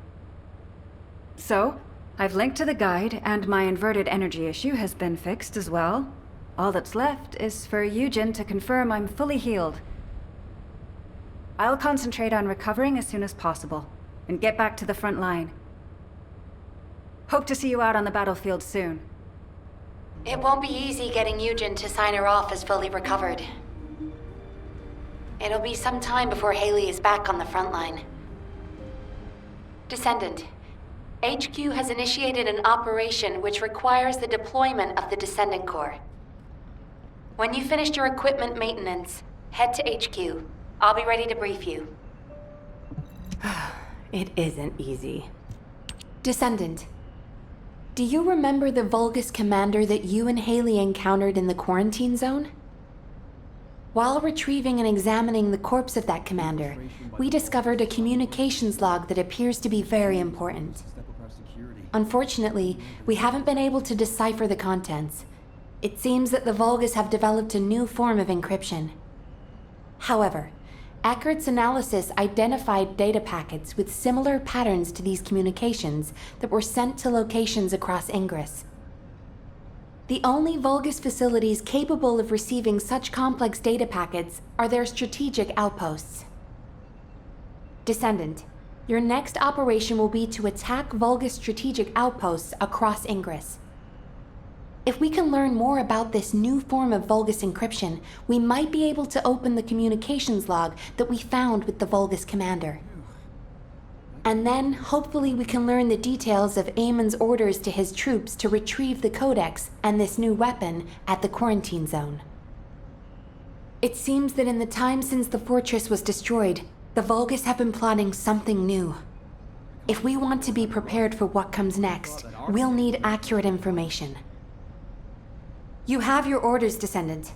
So, I've linked to the guide, and my inverted energy issue has been fixed as well. All that's left is for Eugen to confirm I'm fully healed. I'll concentrate on recovering as soon as possible, and get back to the front line. Hope to see you out on the battlefield soon. It won't be easy getting Eugen to sign her off as fully recovered. It'll be some time before Hailey is back on the front line. Descendant, HQ has initiated an operation which requires the deployment of the Descendant Corps. When you've finished your equipment maintenance, head to HQ. I'll be ready to brief you. It isn't easy. Descendant, do you remember the Vulgus commander that you and Hailey encountered in the quarantine zone? While retrieving and examining the corpse of that commander, we discovered a communications log that appears to be very important. Unfortunately, we haven't been able to decipher the contents. It seems that the Vulgus have developed a new form of encryption. However, Accurat's analysis identified data packets with similar patterns to these communications that were sent to locations across Ingris. The only Vulgus facilities capable of receiving such complex data packets are their strategic outposts. Descendant, your next operation will be to attack Vulgus strategic outposts across Ingris. If we can learn more about this new form of Vulgus encryption, we might be able to open the communications log that we found with the Vulgus commander. And then, hopefully we can learn the details of Amon's orders to his troops to retrieve the Codex and this new weapon at the quarantine zone. It seems that in the time since the fortress was destroyed, the Vulgus have been plotting something new. If we want to be prepared for what comes next, we'll need accurate information. You have your orders, Descendant.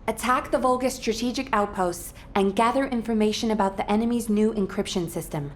Attack the Vulgus strategic outposts and gather information about the enemy's new encryption system.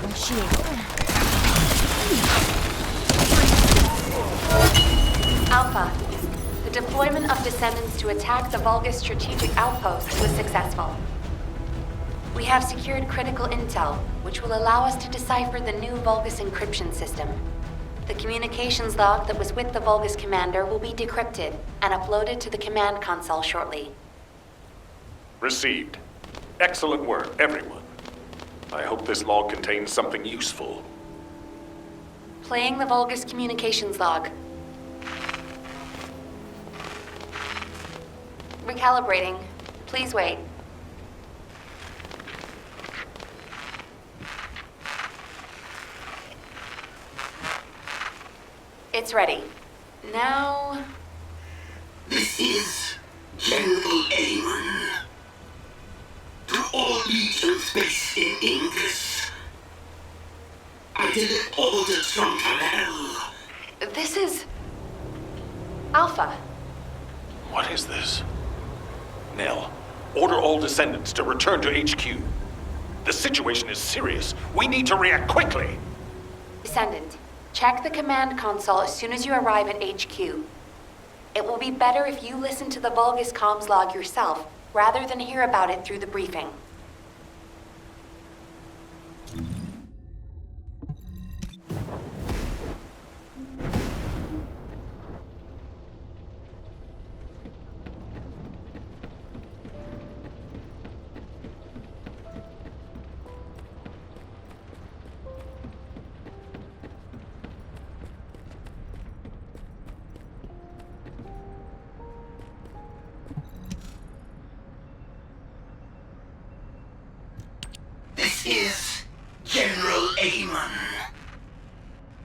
my shield. Alpha, the deployment of Descendants to attack the Vulgus strategic outpost was successful. We have secured critical intel, which will allow us to decipher the new Vulgus encryption system. The communications log that was with the Vulgus commander will be decrypted and uploaded to the command console shortly. Received. Excellent work, everyone. I hope this log contains something useful. Playing the Vulgus communications log. Recalibrating. Please wait. It's ready. Now... This is General Amon. To all legions based in Ingris, I deliver orders from Kal-El. This is... Alpha. What is this? Nell, order all Descendants to return to HQ. The situation is serious. We need to react quickly. Descendant, check the command console as soon as you arrive at HQ. It will be better if you listen to the Vulgus comms log yourself, rather than hear about it through the briefing. This is General Amon.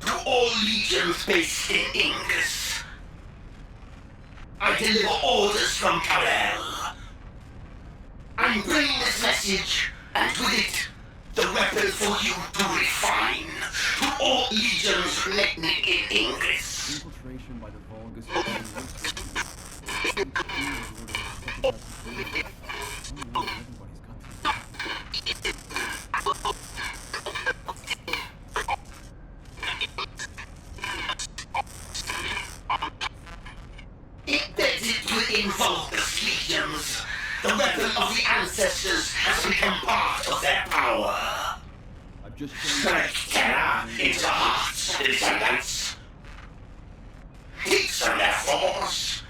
To all legions based in Ingris, I deliver orders from Kal-El. I'm bringing this message, and with it, the weapon for you to refine. To all legions remaining in Ingris. Infiltration by the Vulgus. Embedded within Vulgus legions, the weapon of the ancestors has become part of their power. Strike terror into hearts, Descendants. Teach them their force.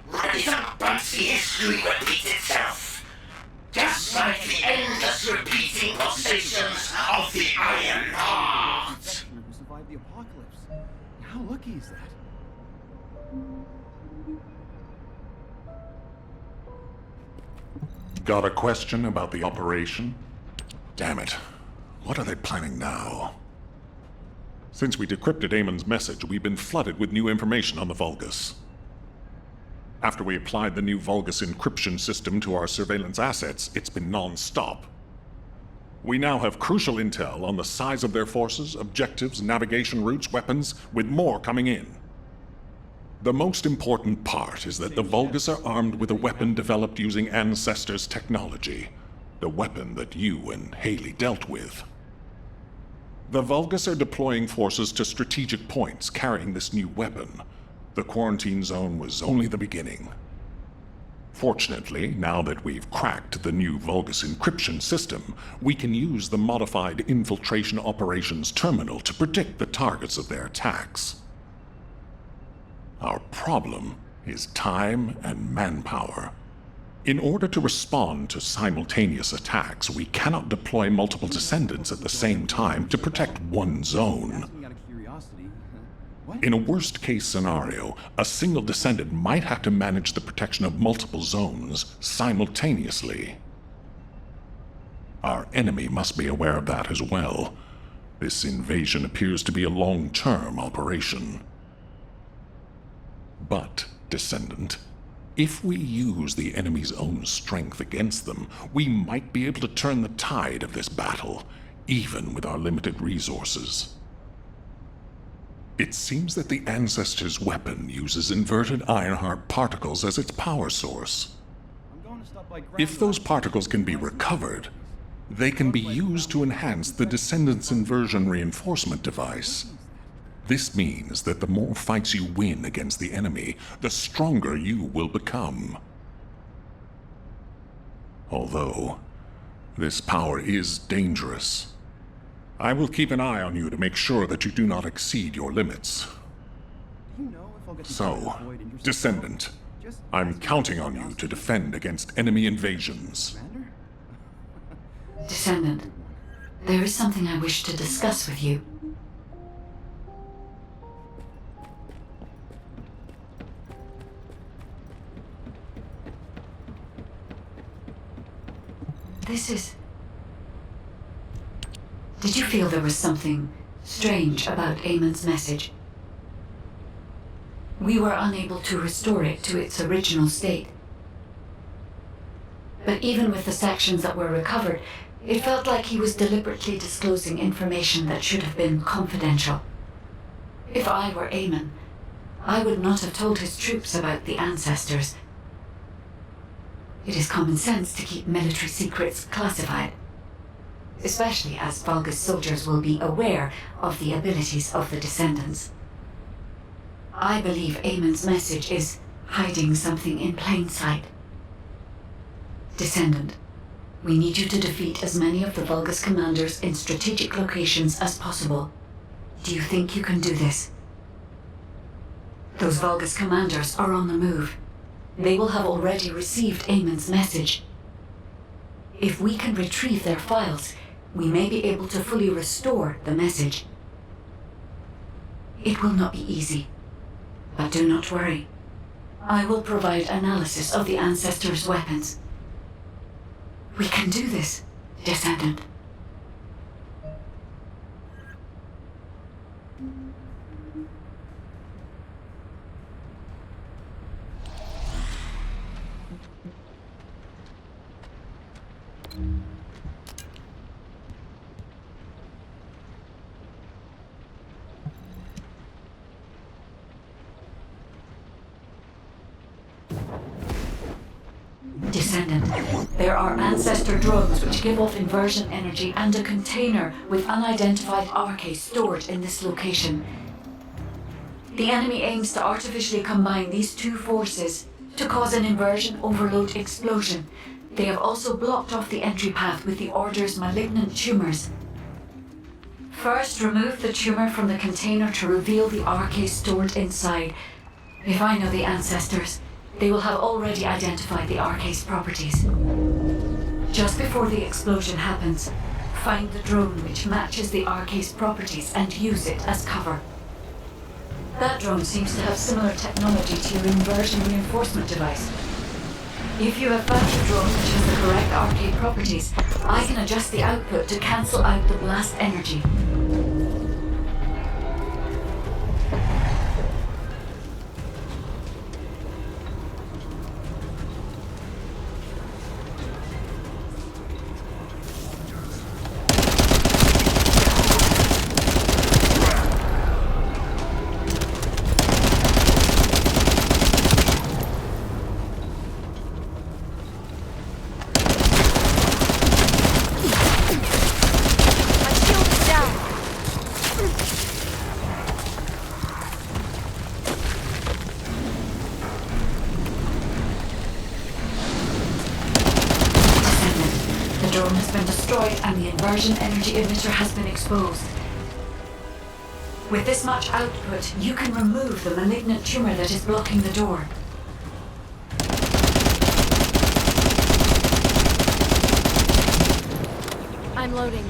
Rise up and see history repeat itself. Just like the endless repeating pulsations of the Ironheart. Who survived the apocalypse? How lucky is that? Got a question about the operation? Damn it. What are they planning now? Since we decrypted Amon's message, we've been flooded with new information on the Vulgus. After we applied the new Vulgus encryption system to our surveillance assets, it's been non-stop. We now have crucial intel on the size of their forces, objectives, navigation routes, weapons, with more coming in. The most important part is that the Vulgus are armed with a weapon developed using Ancestors' technology, the weapon that you and Hailey dealt with. The Vulgus are deploying forces to strategic points carrying this new weapon. The quarantine zone was only the beginning. Fortunately, now that we've cracked the new Vulgus encryption system, we can use the modified Infiltration Operations Terminal to predict the targets of their attacks. Our problem is time and manpower. In order to respond to simultaneous attacks, we cannot deploy multiple Descendants at the same time to protect one zone. In a worst-case scenario, a single Descendant might have to manage the protection of multiple zones simultaneously. Our enemy must be aware of that as well. This invasion appears to be a long-term operation. But, Descendant, if we use the enemy's own strength against them, we might be able to turn the tide of this battle, even with our limited resources. It seems that the Ancestors' weapon uses inverted Ironheart particles as its power source. If those particles can be recovered, they can be used to enhance the Descendant's inversion reinforcement device. This means that the more fights you win against the enemy, the stronger you will become. Although, this power is dangerous. I will keep an eye on you to make sure that you do not exceed your limits. So, Descendant, I'm counting on you to defend against enemy invasions. Descendant, there is something I wish to discuss with you. Did you feel there was something strange about Amon's message? We were unable to restore it to its original state. But even with the sections that were recovered, it felt like he was deliberately disclosing information that should have been confidential. If I were Amon, I would not have told his troops about the ancestors. It is common sense to keep military secrets classified, especially as Vulgus soldiers will be aware of the abilities of the Descendants. I believe Amon's message is hiding something in plain sight. Descendant, we need you to defeat as many of the Vulgus commanders in strategic locations as possible. Do you think you can do this? Those Vulgus commanders are on the move. They will have already received Amon's message. If we can retrieve their files, we may be able to fully restore the message. It will not be easy, but do not worry. I will provide analysis of the ancestors' weapons. We can do this, Descendant. Descendant, there are ancestor drones which give off inversion energy and a container with unidentified Arche stored in this location. The enemy aims to artificially combine these two forces to cause an inversion overload explosion. They have also blocked off the entry path with the Order's malignant tumors. First, remove the tumor from the container to reveal the Arche stored inside. If I know the ancestors, they will have already identified the Arche's properties. Just before the explosion happens, find the drone which matches the Arche's properties and use it as cover. That drone seems to have similar technology to your inversion reinforcement device. If you have found a drone which has the correct Arche properties, I can adjust the output to cancel out the blast energy. Inversion energy emitter has been exposed. With this much output, you can remove the malignant tumor that is blocking the door. I'm loading.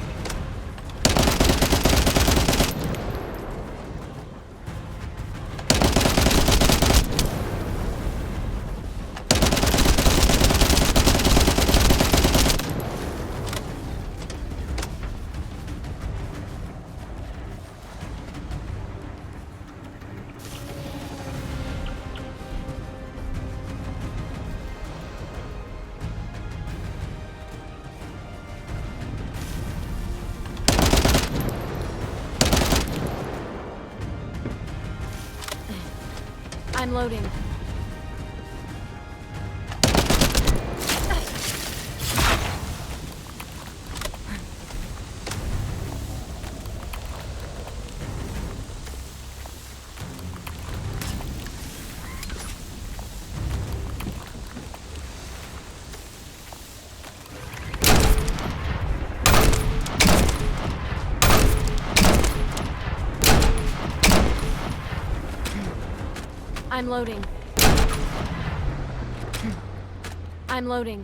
I'm loading. I'm loading. I'm loading.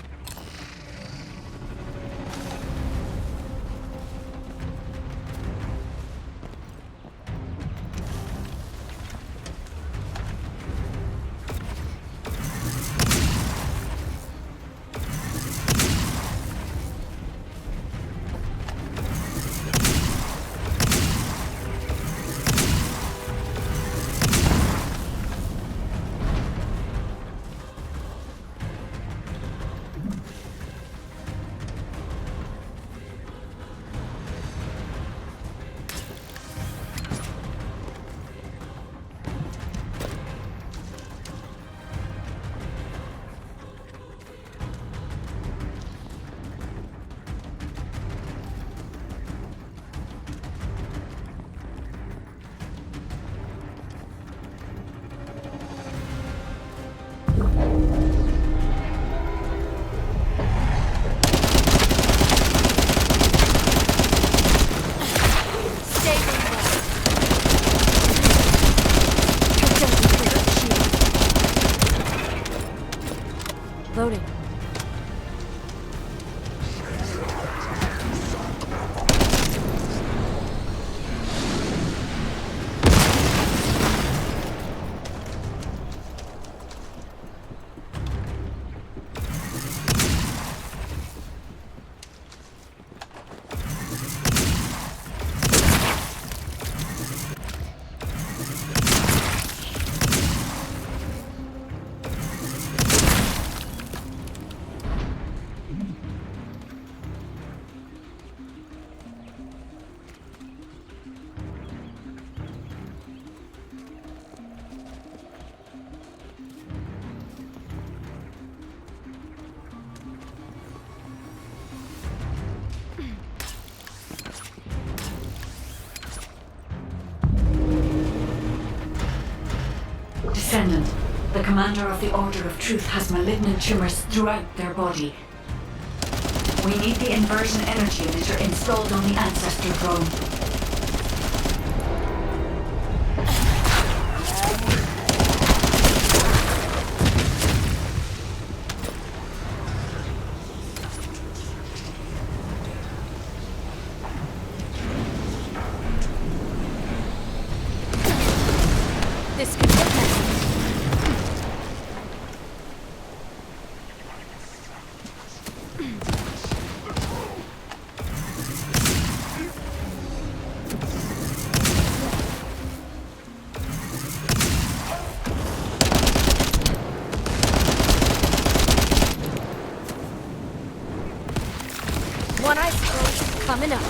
Loading. Descendant, the commander of the Order of Truth has malignant tumors throughout their body. We need the inversion energy emitter installed on the Ancestor drone. This could get messy. One ice coming up.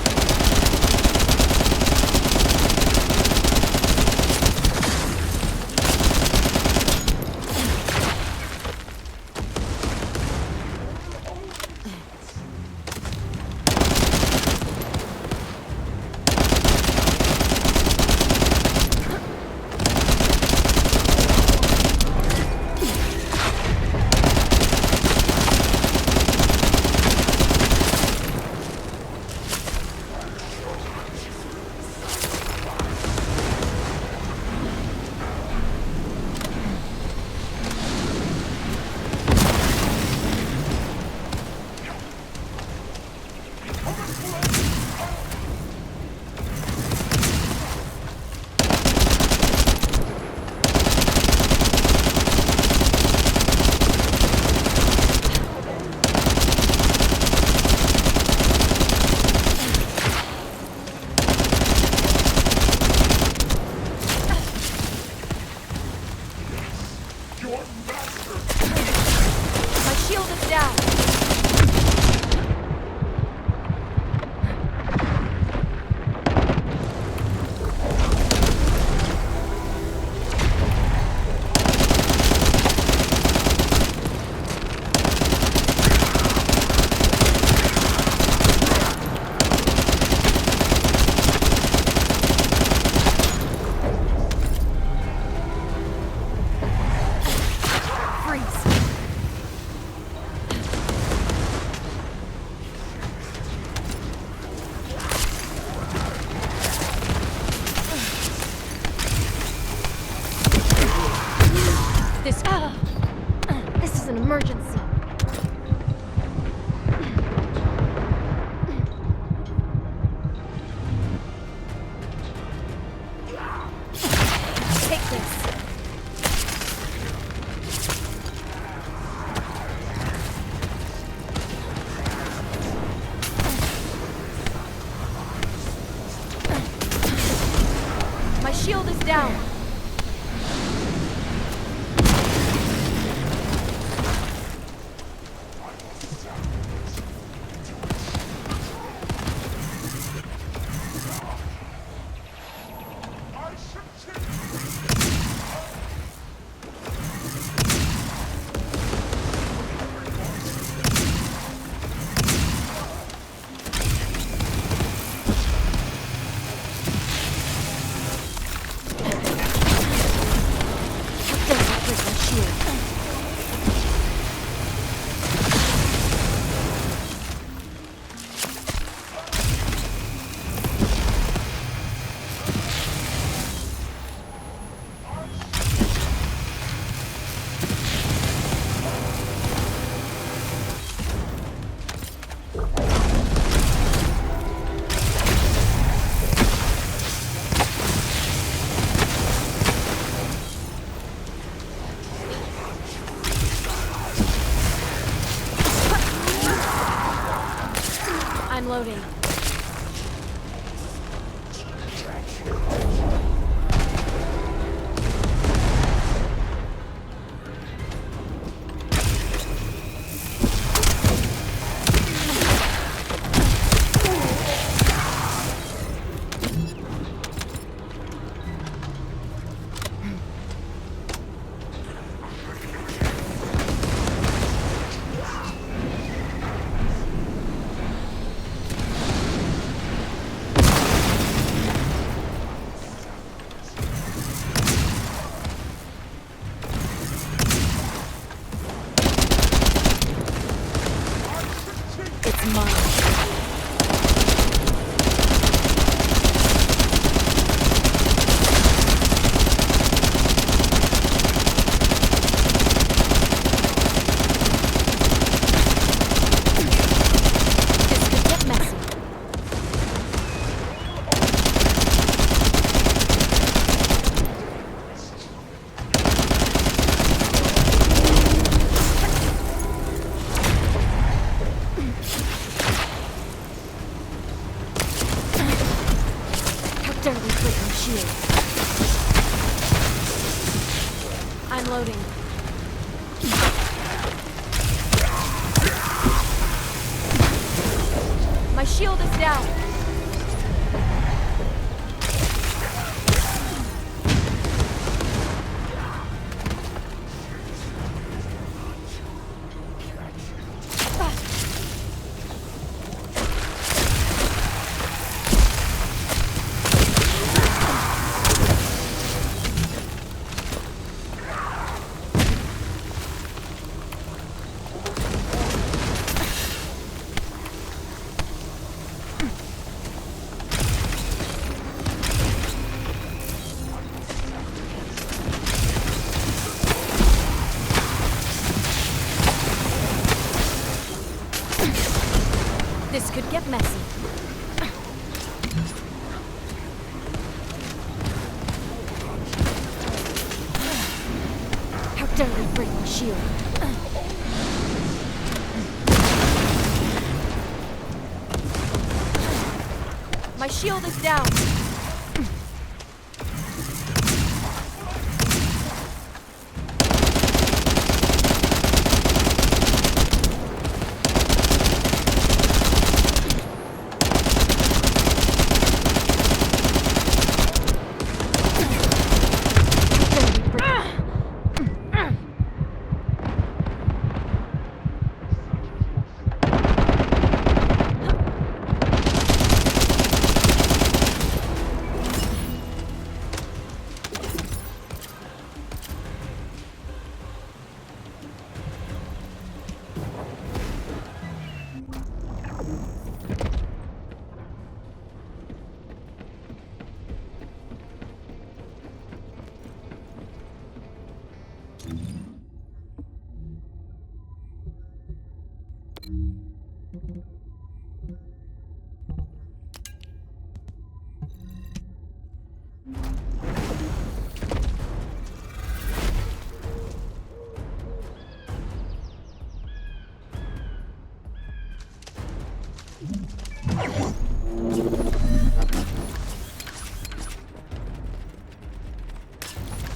loading. I'm loading. My shield is down. This could get messy. How dare they break my shield? My shield is down.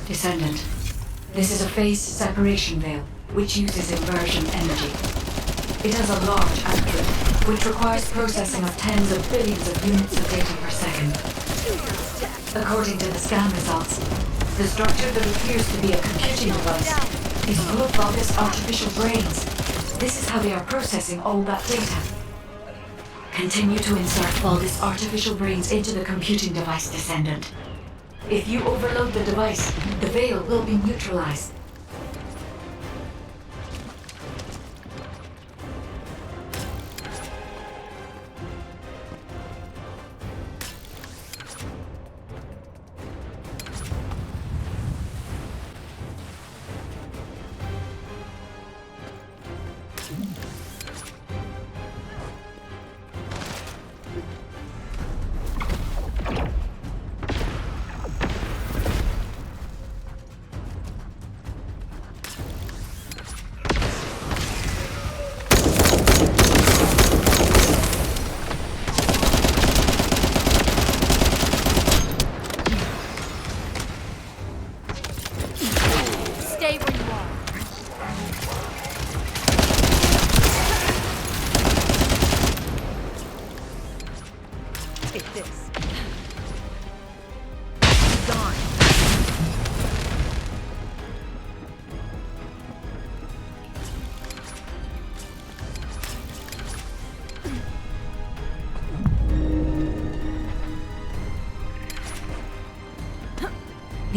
Descendant, this is a phase separation veil, which uses inversion energy. It has a large output, which requires processing of tens of billions of units of data per second. According to the scan results, the structure that appears to be a computing device is full of Vulgus artificial brains. This is how they are processing all that data. Continue to insert Vulgus artificial brains into the computing device, Descendant. If you overload the device, the veil will be neutralized.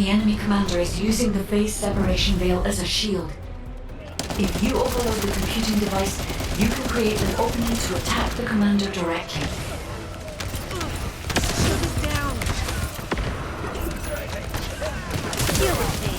The enemy commander is using the phase separation veil as a shield. If you overload the computing device, you can create an opening to attack the commander directly. Shield is down. Deal with me.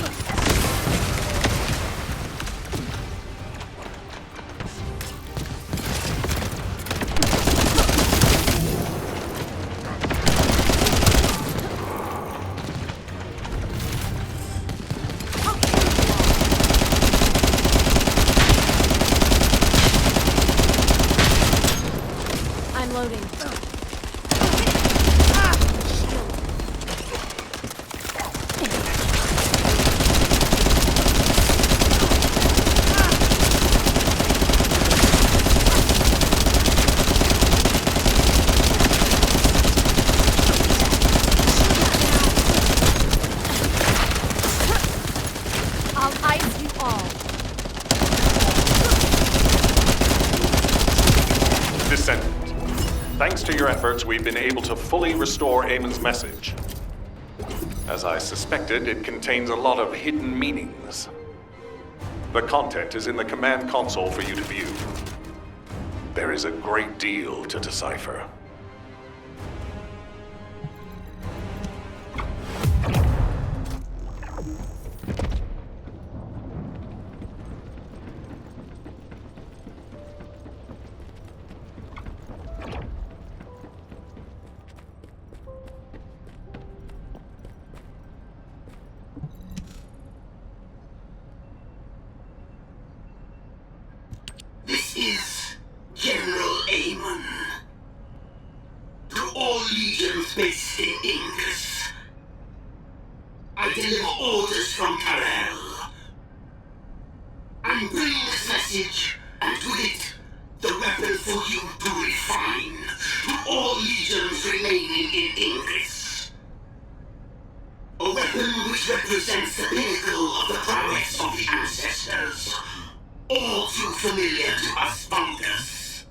Thanks to your efforts, we've been able to fully restore Amon's message. As I suspected, it contains a lot of hidden meanings. The content is in the command console for you to view. There is a great deal to decipher. This is General Amon. To all legions based in Ingris, I deliver orders from Karel. I'm bringing this message, and with it, the weapon for you to refine to all legions remaining in Ingris. A weapon which represents the pinnacle of the prowess of the ancestors. All too familiar to us Vulgus.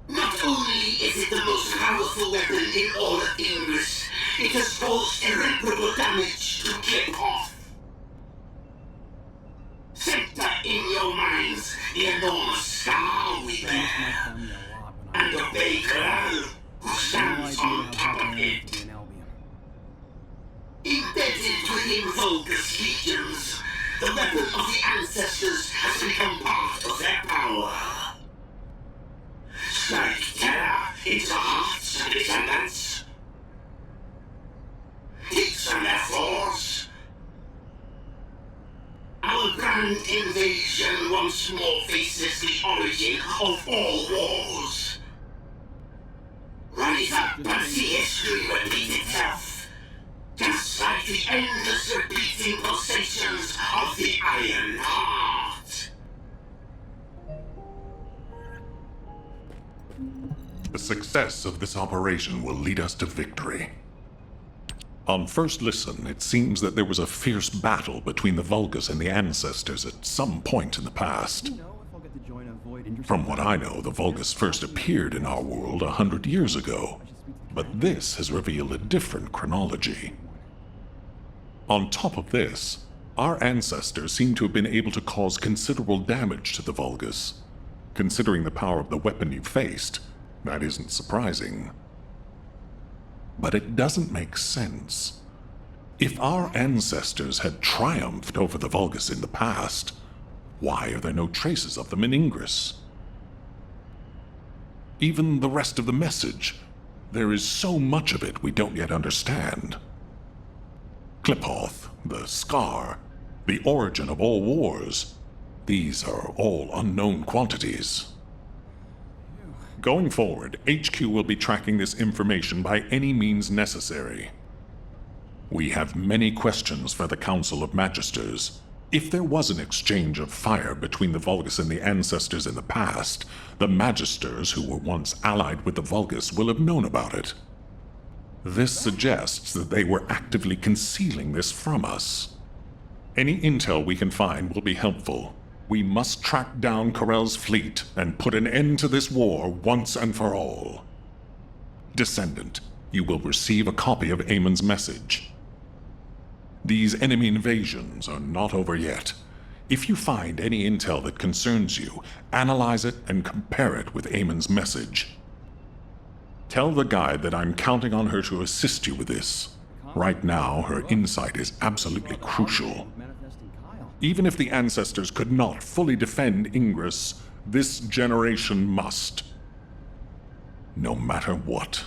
Not only is it the most powerful weapon in all of Ingris, it has caused irreparable damage to Clip-Off. Center in your minds the enormous scar we bear, and obey Karel, who stands on top of it. Embedded within Vulgus legions, the weapon of the ancestors has become part of their power. Strike terror into the hearts of descendants. Hits on their floors. Our grand invasion once more faces the origin of all wars. Rise up and see history repeat itself. Just like the endless repeating pulsations of the Ironheart. The success of this operation will lead us to victory. On first listen, it seems that there was a fierce battle between the Vulgus and the Ancestors at some point in the past. From what I know, the Vulgus first appeared in our world 100 years ago, but this has revealed a different chronology. On top of this, our ancestors seem to have been able to cause considerable damage to the Vulgus. Considering the power of the weapon you faced, that isn't surprising. But it doesn't make sense. If our ancestors had triumphed over the Vulgus in the past, why are there no traces of them in Ingris? Even the rest of the message, there is so much of it we don't yet understand. Clip-Off, the scar, the origin of all wars, these are all unknown quantities. Going forward, HQ will be tracking this information by any means necessary. We have many questions for the Council of Magisters. If there was an exchange of fire between the Vulgus and the Ancestors in the past, the Magisters, who were once allied with the Vulgus, will have known about it. This suggests that they were actively concealing this from us. Any intel we can find will be helpful. We must track down Karel's fleet and put an end to this war once and for all. Descendant, you will receive a copy of Amon's message. These enemy invasions are not over yet. If you find any intel that concerns you, analyze it and compare it with Amon's message. Tell the guide that I'm counting on her to assist you with this. Right now, her insight is absolutely crucial. Even if the ancestors could not fully defend Ingris, this generation must. No matter what.